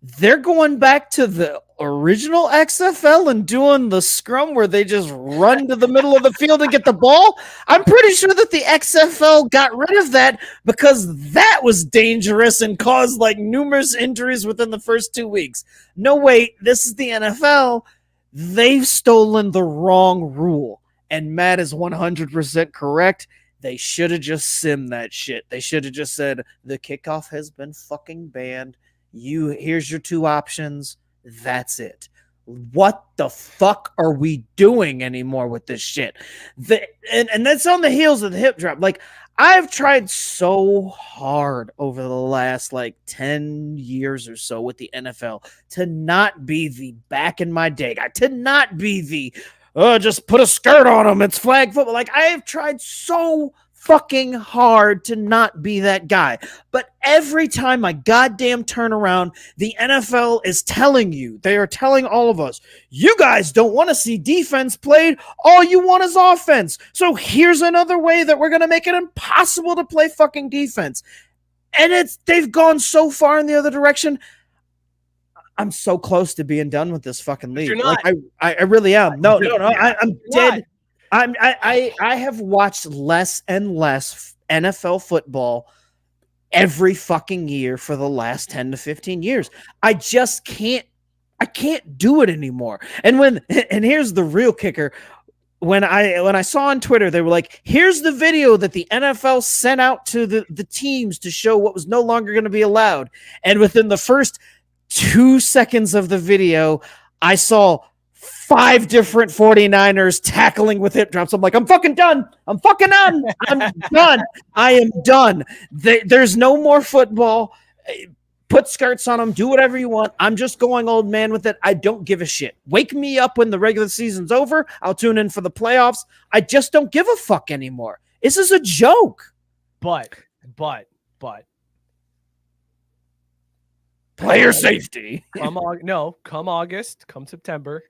they're going back to the original XFL and doing the scrum where they just run to the middle of the field and get the ball. I'm pretty sure that the XFL got rid of that because that was dangerous and caused like numerous injuries within the first 2 weeks. No, wait, this is the NFL. They've stolen the wrong rule. And Matt is 100% correct. They should have just simmed that shit. They should have just said, the kickoff has been fucking banned. Here's your 2 options. That's it. What the fuck are we doing anymore with this shit? And that's on the heels of the hip drop. Like, I've tried so hard over the last 10 years or so with the NFL to not be the back in my day guy, to not be the just put a skirt on them, it's flag football. Like, I have tried so fucking hard to not be that guy. But every time I goddamn turn around, the NFL is telling you, they are telling all of us, you guys don't want to see defense played. All you want is offense. So here's another way that we're going to make it impossible to play fucking defense. And they've gone so far in the other direction. I'm so close to being done with this fucking league. You're not. I really am. No, I'm dead. I have watched less and less NFL football every fucking year for the last 10 to 15 years. I just can't do it anymore. And here's the real kicker. When I saw on Twitter, they were like, here's the video that the NFL sent out to the teams to show what was no longer going to be allowed. And within the first 2 seconds of the video, I saw 5 different 49ers tackling with hip drops. I'm like, I'm fucking done. I'm fucking done. I'm done. I am done. There's no more football. Put skirts on them. Do whatever you want. I'm just going old man with it. I don't give a shit. Wake me up when the regular season's over. I'll tune in for the playoffs. I just don't give a fuck anymore. This is a joke. But player safety. Come August, come September,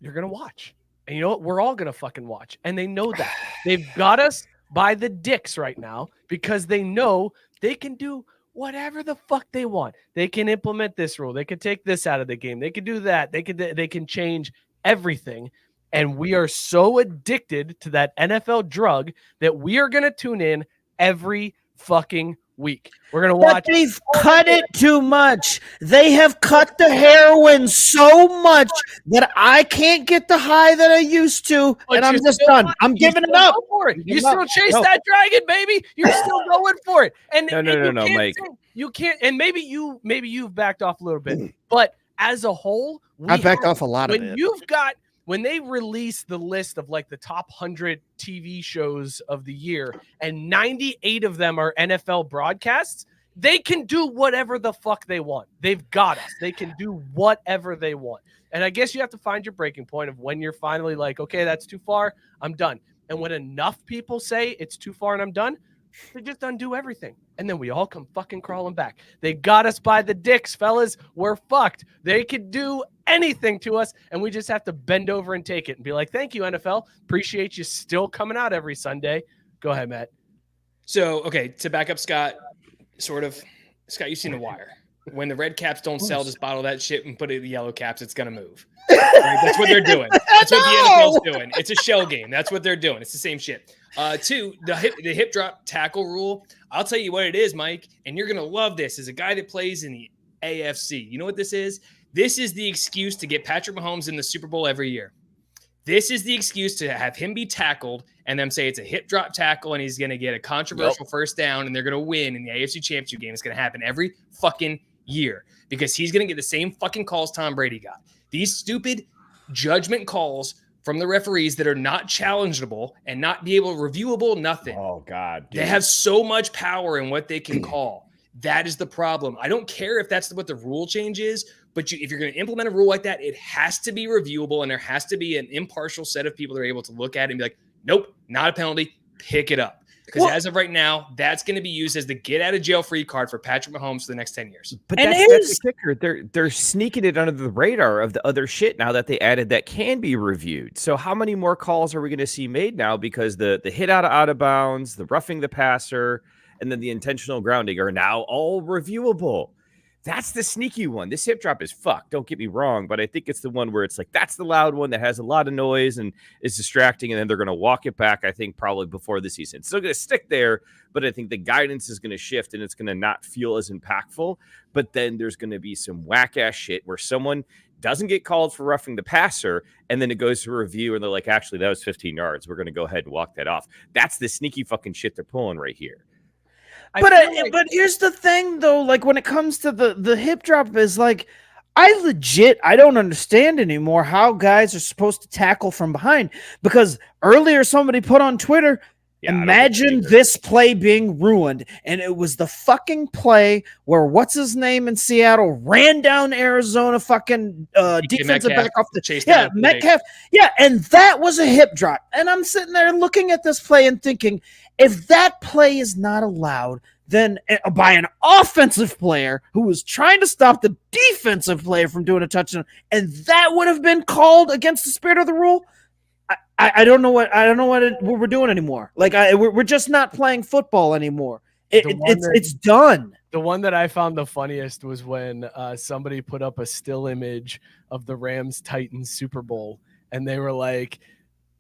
you're gonna watch. And you know what? We're all gonna fucking watch. And they know that. They've got us by the dicks right now because they know they can do whatever the fuck they want. They can implement this rule. They can take this out of the game. They can do that. They can change everything. And we are so addicted to that NFL drug that we are going to tune in every fucking week. We're going to watch. But they've cut it too much. They have cut the heroin so much that I can't get the high that I used to, and I'm just done. I'm giving it up. For it. You still chase that dragon, baby. You're still going for it. And no, Mike. You can't. And maybe you've backed off a little bit, but as a whole, I backed off a lot of it. When they release the list of like the top 100 TV shows of the year and 98 of them are NFL broadcasts, they can do whatever the fuck they want. They've got us. They can do whatever they want. And I guess you have to find your breaking point of when you're finally like, okay, that's too far. I'm done. And when enough people say it's too far and I'm done, they just undo everything. And then we all come fucking crawling back. They got us by the dicks, fellas. We're fucked. They could do anything to us, and we just have to bend over and take it and be like, thank you, NFL. Appreciate you still coming out every Sunday. Go ahead, Matt. So, okay, to back up Scott, Scott, you've seen The Wire. When the red caps don't sell, just bottle that shit and put it in the yellow caps. It's going to move. Right? That's what they're doing. That's what the NFL's doing. It's a shell game. That's what they're doing. It's the same shit. Two, the hip drop tackle rule. I'll tell you what it is, Mike, and you're going to love this. As a guy that plays in the AFC, you know what this is? This is the excuse to get Patrick Mahomes in the Super Bowl every year. This is the excuse to have him be tackled and them say it's a hip drop tackle and he's going to get a controversial first down and they're going to win in the AFC Championship game. It's going to happen every fucking year because he's going to get the same fucking calls Tom Brady got. These stupid judgment calls from the referees that are not challengeable and not be able to reviewable, nothing. Oh, God. Dude. They have so much power in what they can call. That is the problem. I don't care if that's what the rule change is, but if you're going to implement a rule like that, it has to be reviewable and there has to be an impartial set of people that are able to look at it and be like, nope, not a penalty, pick it up. Because as of right now, that's going to be used as the get-out-of-jail-free card for Patrick Mahomes for the next 10 years. But that's the kicker. They're sneaking it under the radar of the other shit now that they added that can be reviewed. So how many more calls are we going to see made now? Because the hit out of bounds, the roughing the passer, and then the intentional grounding are now all reviewable. That's the sneaky one. This hip drop is fucked. Don't get me wrong, but I think it's the one where it's like, that's the loud one that has a lot of noise and is distracting. And then they're going to walk it back, I think, probably before the season. It's still going to stick there, but I think the guidance is going to shift and it's going to not feel as impactful. But then there's going to be some whack ass shit where someone doesn't get called for roughing the passer. And then it goes to review and they're like, actually, that was 15 yards. We're going to go ahead and walk that off. That's the sneaky fucking shit they're pulling right here. But here's the thing, though. Like, when it comes to the hip drop is like, I don't understand anymore how guys are supposed to tackle from behind. Because earlier somebody put on Twitter, imagine this play being ruined. And it was the fucking play where what's his name in Seattle ran down Arizona fucking defensive back off the chase. Yeah, Metcalf. Yeah, and that was a hip drop. And I'm sitting there looking at this play and thinking, if that play is not allowed, then by an offensive player who was trying to stop the defensive player from doing a touchdown, and that would have been called against the spirit of the rule, I don't know what we're doing anymore. Like we're just not playing football anymore. It's done. The one that I found the funniest was when somebody put up a still image of the Rams Titans Super Bowl, and they were like,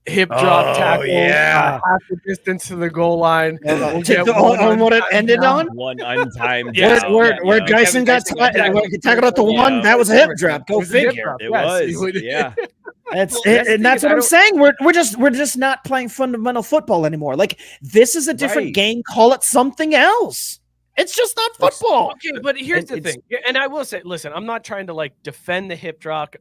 hip drop tackle, half the distance to the goal line. On what it ended on? One untimed. Where Dyson got tackled at the one, that was a hip drop. Go figure. It was. Yeah. That's it, and that's what I'm saying. We're just not playing fundamental football anymore. Like, this is a different game. Call it something else. It's just not football. Okay, but here's the thing. And I will say, listen, I'm not trying to like defend the hip drop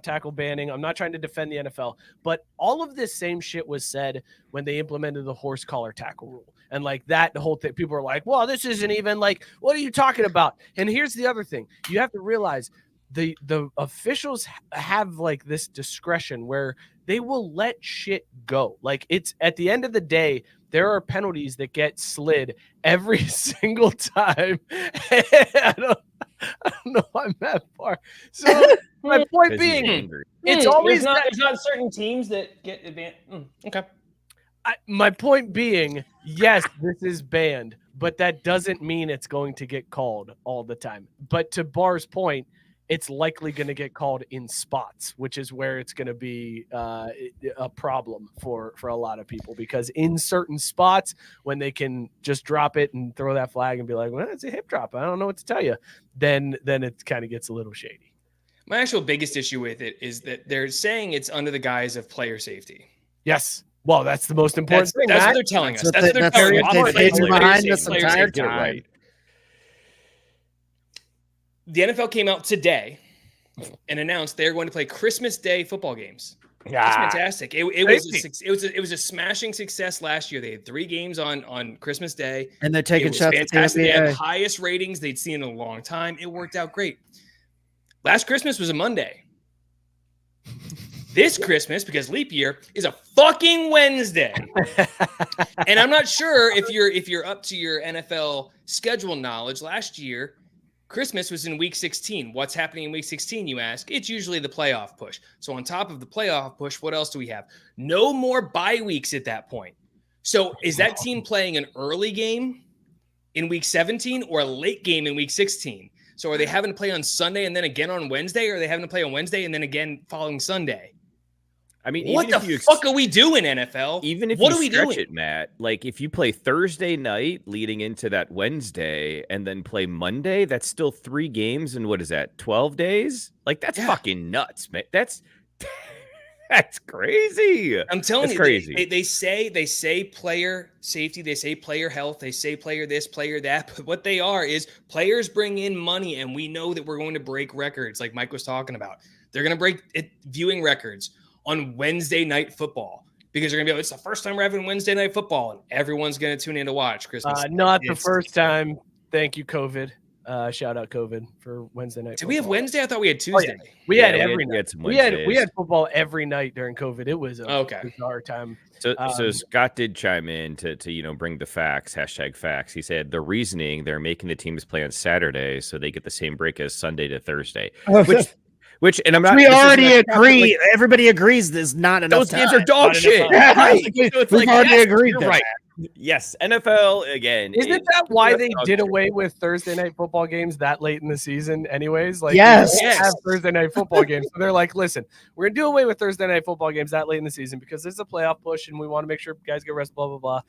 tackle banning. I'm not trying to defend the NFL, but all of this same shit was said when they implemented the horse collar tackle rule. And like that, the whole thing, people are like, well, this isn't even like, what are you talking about? And here's the other thing. You have to realize the officials have like this discretion where they will let shit go. Like it's at the end of the day, there are penalties that get slid every single time. I don't know I'm that far. So my point being, it's always there's not certain teams that get advanced. Okay. My point being, yes, this is banned, but that doesn't mean it's going to get called all the time. But to Barr's point, it's likely going to get called in spots, which is where it's going to be a problem for a lot of people, because in certain spots when they can just drop it and throw that flag and be like, well, it's a hip drop, I don't know what to tell you, then it kind of gets a little shady. My actual biggest issue with it is that they're saying it's under the guise of player safety. Yes. Well, that's the most important thing. That's what they're telling us. That's what they're telling us. They've been behind this entire time. Right. The NFL came out today and announced they're going to play Christmas Day football games. That's fantastic. It was a smashing success last year. They had 3 games on Christmas Day, and they're taking shots. Fantastic. They had the highest ratings they'd seen in a long time. It worked out great. Last Christmas was a Monday. This Christmas, because leap year, is a fucking Wednesday. And I'm not sure if you're up to your NFL schedule knowledge. Last year, Christmas was in week 16. What's happening in week 16, you ask? It's usually the playoff push. So on top of the playoff push, what else do we have? No more bye weeks at that point. So is that team playing an early game in week 17 or a late game in week 16? So are they having to play on Sunday and then again on Wednesday, or are they having to play on Wednesday and then again following Sunday? I mean, what the fuck are we doing, NFL? Even if what you are we stretch doing? it, Matt, like if you play Thursday night leading into that Wednesday and then play Monday, that's still 3 games. And what is that, 12 days? Like, that's fucking nuts, man. That's crazy. I'm telling you, crazy. They say player safety, they say player health, they say player this, player that. But what they are is players bring in money, and we know that we're going to break records, like Mike was talking about. They're going to break viewing records on Wednesday night football, because they're going to be it's the first time we're having Wednesday night football, and everyone's going to tune in to watch Christmas. Not the first time. Thank you, COVID. Shout out COVID for Wednesday night. Did we have Wednesday? I thought we had Tuesday. Oh, yeah. We had every night. We had football every night during COVID. It was a bizarre time. So Scott did chime in to bring the facts, #facts. He said the reasoning they're making the teams play on Saturday so they get the same break as Sunday to Thursday. Which, and I'm not. We already agree. Everybody agrees there's not enough. Those games are dog shit. Right. So it's We've already agreed. You're right. Yes, NFL again. Isn't that why they did away with Thursday night football games that late in the season? Anyways, like yes, they have Thursday night football games. So they're like, listen, we're gonna do away with Thursday night football games that late in the season because it's a playoff push and we want to make sure guys get rest. Blah blah blah.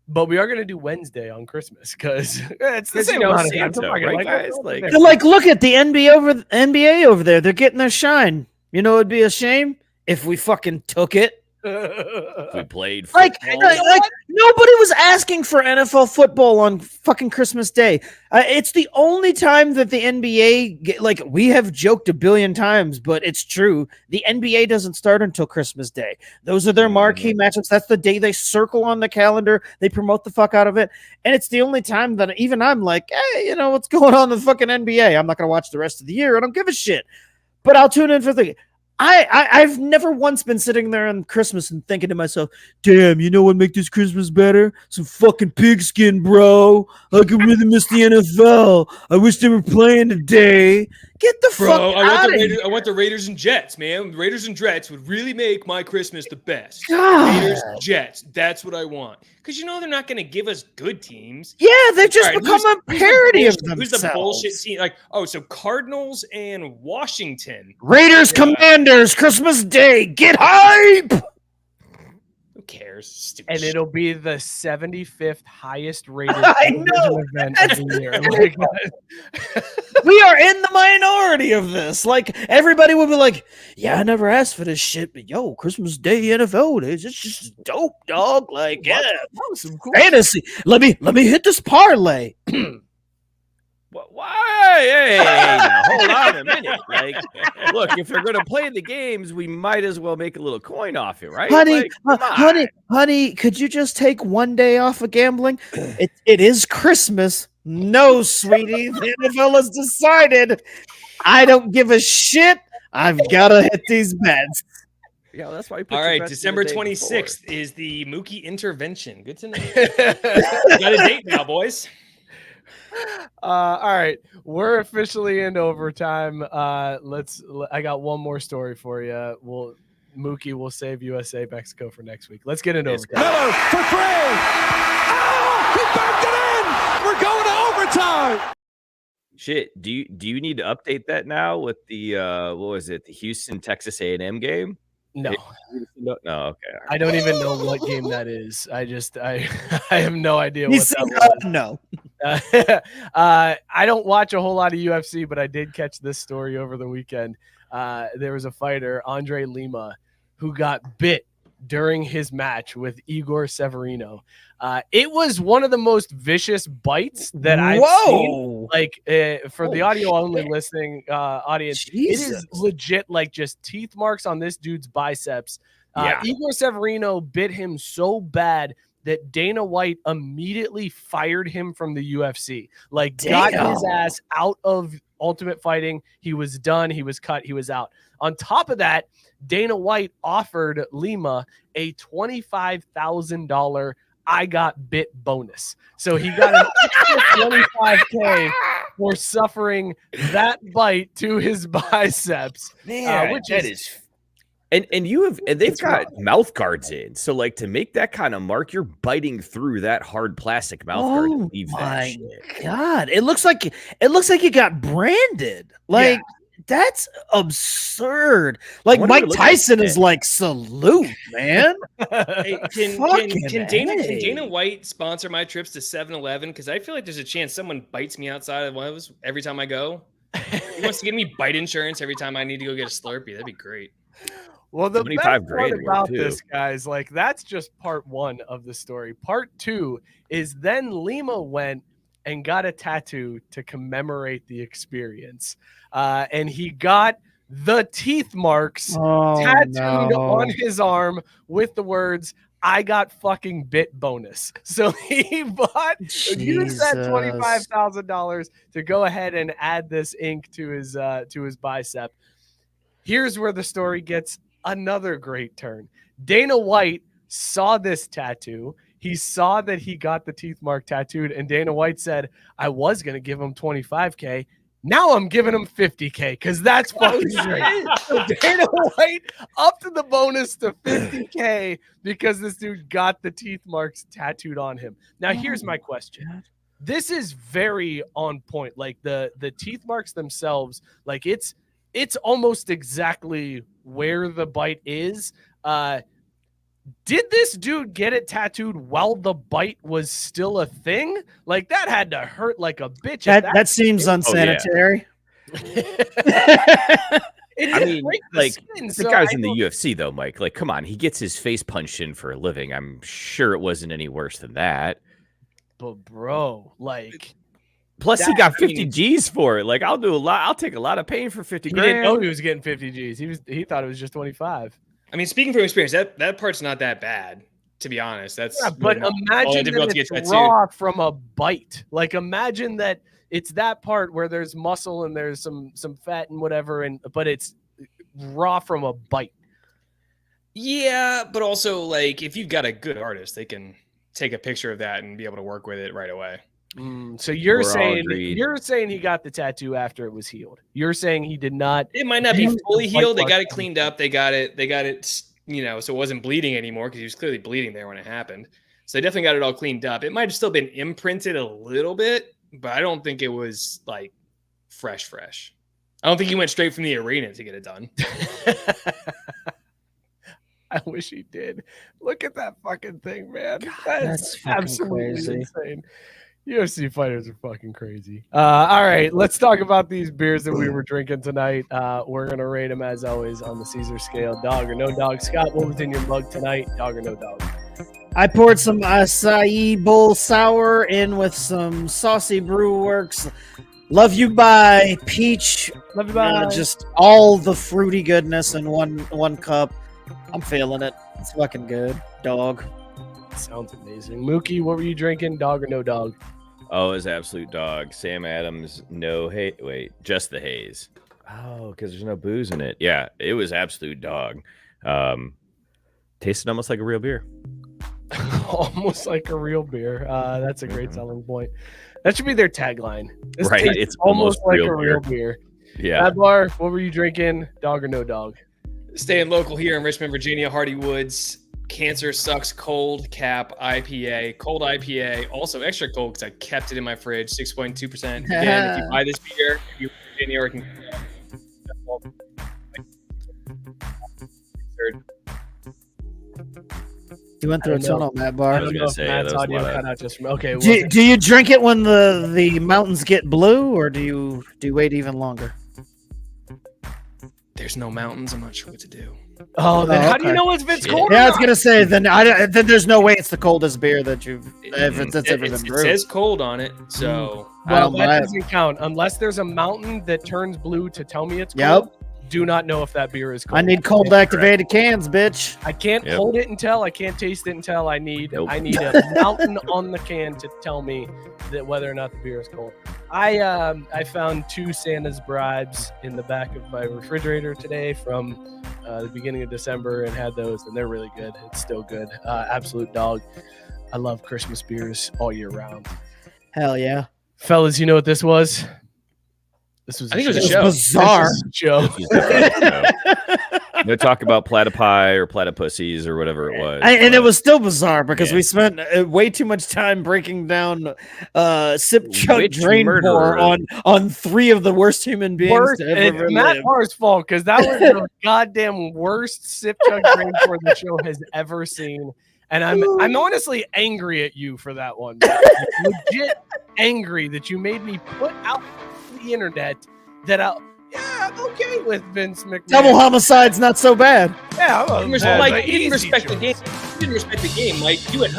But we are going to do Wednesday on Christmas because it's the same amount of time. Santa, right, guys? Like, look at the NBA over there. They're getting their shine. You know, it'd be a shame if we fucking took it. We played like nobody was asking for NFL football on fucking Christmas Day. It's the only time that the NBA we have joked a billion times, but it's true. The NBA doesn't start until Christmas Day. Those are their marquee matchups. That's the day they circle on the calendar. They promote the fuck out of it, and it's the only time that even I'm like, hey, you know what's going on in the fucking NBA? I'm not gonna watch the rest of the year. I don't give a shit, but I'll tune in for the. I've never once been sitting there on Christmas and thinking to myself, damn, you know what make this Christmas better? Some fucking pigskin, bro. I could really miss the NFL. I wish they were playing today. Get the fuck out of here. I want the Raiders and Jets, man. Raiders and Jets would really make my Christmas the best. God. Raiders and Jets. That's what I want. Because they're not going to give us good teams. Yeah, they've just become a parody of themselves. Who's the bullshit team? So Cardinals and Washington. Raiders, Commanders, Christmas Day. Get hype. cares? Stupid And shit. it'll be the 75th highest rated I know. event of the year. Like, We are in the minority of this. Like, everybody would be like, yeah, I never asked for this shit, but yo, Christmas Day NFL days, it's just dope, dog. Like, yeah, that was some cool fantasy. Let me hit this parlay. Why? Hey, now, hold on a minute. Like, look, if they're going to play the games, we might as well make a little coin off it, right? Honey, Like, honey, could you just take one day off of gambling? It is Christmas. No, sweetie, the NFL has decided I don't give a shit. I've got to hit these bets. yeah, that's why. We put All your right, bets in December the day 26th before. is the Mookie intervention. Good to know. Got a date now, boys. all right, we're officially in overtime. I got one more story for you. Mookie will save USA Mexico for next week. Let's get into overtime. Miller for three. Oh, he banked it in. We're going to overtime. Shit, do you need to update that now with the what was it, the Houston Texas A&M game? No, No, okay. I don't even know what game that is. I have no idea He what said, that was. no. I don't watch a whole lot of UFC, but I did catch this story over the weekend. There was a fighter, Andre Lima, who got bit during his match with Igor Severino. It was one of the most vicious bites that I've seen. Like for the audio only listening audience, Jesus. it is legit like just teeth marks on this dude's biceps. Yeah. Igor Severino bit him so bad that Dana White immediately fired him from the UFC. Like, got his ass out of Ultimate Fighting. He was done. He was cut. He was out. On top of that, Dana White offered Lima a $25,000 I got bit bonus. So he got an extra $25K for suffering that bite to his biceps. Man, which that is and they've got mouth guards in. So like to make that kind of mark, you're biting through that hard plastic mouth guard to leave that shit. God, it looks like you got branded. Like that's absurd. Like Mike Tyson is like, salute, man. Hey, can Dana White sponsor my trips to 7-Eleven? Because I feel like there's a chance someone bites me outside of one of those every time I go. He wants to give me bite insurance every time I need to go get a Slurpee. That'd be great. Well, the best part $25,000 about too. this, guys, like that's just part one of the story. Part two is then Lima went and got a tattoo to commemorate the experience. And he got the teeth marks tattooed on his arm with the words, I got fucking bit bonus. So he used that $25,000 to go ahead and add this ink to his bicep. Here's where the story gets another great turn. Dana White saw this tattoo. He saw that he got the teeth mark tattooed, and Dana White said, I was going to give him $25K. Now I'm giving him $50K because that's fucking great. So Dana White upped the bonus to $50K because this dude got the teeth marks tattooed on him. Now, here's my question. This is very on point. Like the teeth marks themselves, like it's almost exactly where the bite is. Did this dude get it tattooed while the bite was still a thing? Like that had to hurt like a bitch. That seems unsanitary. I mean, like the guy's in the UFC though, Mike. Like, come on, he gets his face punched in for a living. I'm sure it wasn't any worse than that. But bro, like. Plus, he got 50 G's for it. Like, I'll take a lot of pain for 50 grand. He didn't know he was getting 50 G's. He thought it was just 25. I mean, speaking from experience, that part's not that bad, to be honest. That's but imagine that it's raw from a bite. Like, imagine that it's that part where there's muscle and there's some fat and whatever, but it's raw from a bite. Yeah, but also like if you've got a good artist, they can take a picture of that and be able to work with it right away. So you're saying he got the tattoo after it was healed. You're saying he did not. It might not be fully healed. They got it cleaned up. They got it, so it wasn't bleeding anymore because he was clearly bleeding there when it happened. So they definitely got it all cleaned up. It might have still been imprinted a little bit, but I don't think it was like fresh. I don't think he went straight from the arena to get it done. I wish he did. Look at that fucking thing, man. That's fucking absolutely crazy. insane. UFC fighters are fucking crazy. All right, let's talk about these beers that we were drinking tonight. We're going to rate them, as always, on the Caesar scale. Dog or no dog? Scott, what was in your mug tonight? Dog or no dog? I poured some acai bowl sour in with some Saucy Brew Works Love You Bye Peach. Love You Bye. Just all the fruity goodness in one cup. I'm feeling it. It's fucking good. Dog. Sounds amazing. Mookie, what were you drinking? Dog or no dog? Oh, it's absolute dog. Sam Adams, no haze. Wait, just the haze. Oh, because there's no booze in it. Yeah, it was absolute dog. Tasted almost like a real beer. Almost like a real beer. That's a great selling point. That should be their tagline. This Right, tastes it's almost like real a real beer. Yeah. Bad Bar, what were you drinking? Dog or no dog? Staying local here in Richmond, Virginia, Hardy Woods. Cancer Sucks Cold Cap IPA. Cold IPA. Also extra cold because I kept it in my fridge. 6.2%. Again, if you buy this beer, if you're in Virginia or can. You went through a tunnel, Matt Bar. I don't know if say, Matt's that was audio a lot of- cut out just from. Okay. Do you drink it when the mountains get blue, or do you wait even longer? There's no mountains. I'm not sure what to do. Oh, then how do you okay. know if it's cold? Yeah, or I was not? gonna say then there's no way it's the coldest beer that you've that's ever been It brewed. says cold on it, so Well, don't that buy it. doesn't count unless there's a mountain that turns blue to tell me it's Yep. cold. Do not know if that beer is cold. I need cold activated cans, bitch. I can't Yep. hold it until I can't taste it until I need Nope. I need a mountain on the can to tell me that whether or not the beer is cold. I found 2 Santa's bribes in the back of my refrigerator today from the beginning of December and had those, and they're really good. It's still good. Absolute dog. I love Christmas beers all year round. Hell yeah. Fellas, you know what this was? This was I think it was a It show. was bizarre. Joe. No talk about platypi or platypussies or whatever it was. And it was still bizarre because Yeah. we spent way too much time breaking down sip chug Which drain murderer? pour on 3 of the worst human beings Worst, to ever it's Matt live. Barr's fault because that was the goddamn worst sip chug drain pour the show has ever seen. And I'm honestly angry at you for that one. Like, legit angry that you made me put out the internet that I'm okay with Vince McMahon. Double homicide's not so bad. Yeah, I'm a- Mike, you easy didn't respect the choice. game. You didn't respect the game, Mike. You went,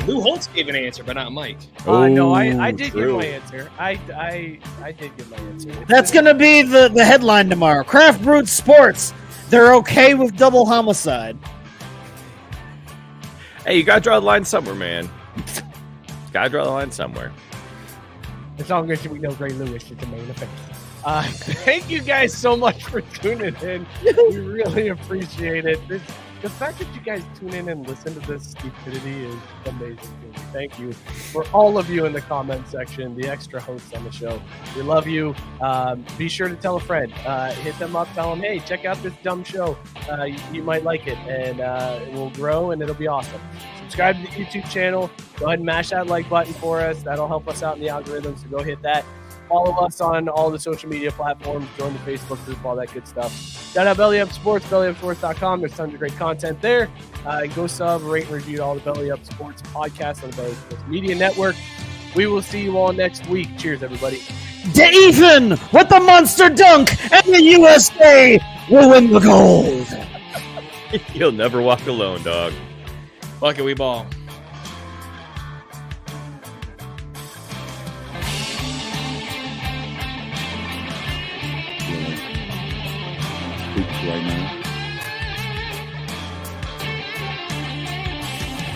Lou Holtz gave an answer, but not Mike. No, I Oh, did true. give my answer. I did give my answer. That's gonna be the headline tomorrow. Craft Brewed Sports. They're okay with double homicide. Hey, you gotta draw the line somewhere, man. Gotta draw the line somewhere. As long as we know Ray Lewis is the main event. Thank you guys so much for tuning in. We really appreciate it. The fact that you guys tune in and listen to this stupidity is amazing to me. Thank you for all of you in the comment section, the extra hosts on the show. We love you. Be sure to tell a friend. Hit them up. Tell them, hey, check out this dumb show. You might like it, and it will grow, and it'll be awesome. Subscribe to the YouTube channel. Go ahead and mash that like button for us. That'll help us out in the algorithm, so go hit that. Follow us on all the social media platforms. Join the Facebook group, all that good stuff. Shout out Belly Up Sports, bellyupsports.com. There's tons of great content there. Go sub, rate, and review all the Belly Up Sports podcasts on the Belly Up Sports Media Network. We will see you all next week. Cheers, everybody. Ethan with the monster dunk, and the USA will win the gold. You'll never walk alone, dog. Bucket, we ball. Right now.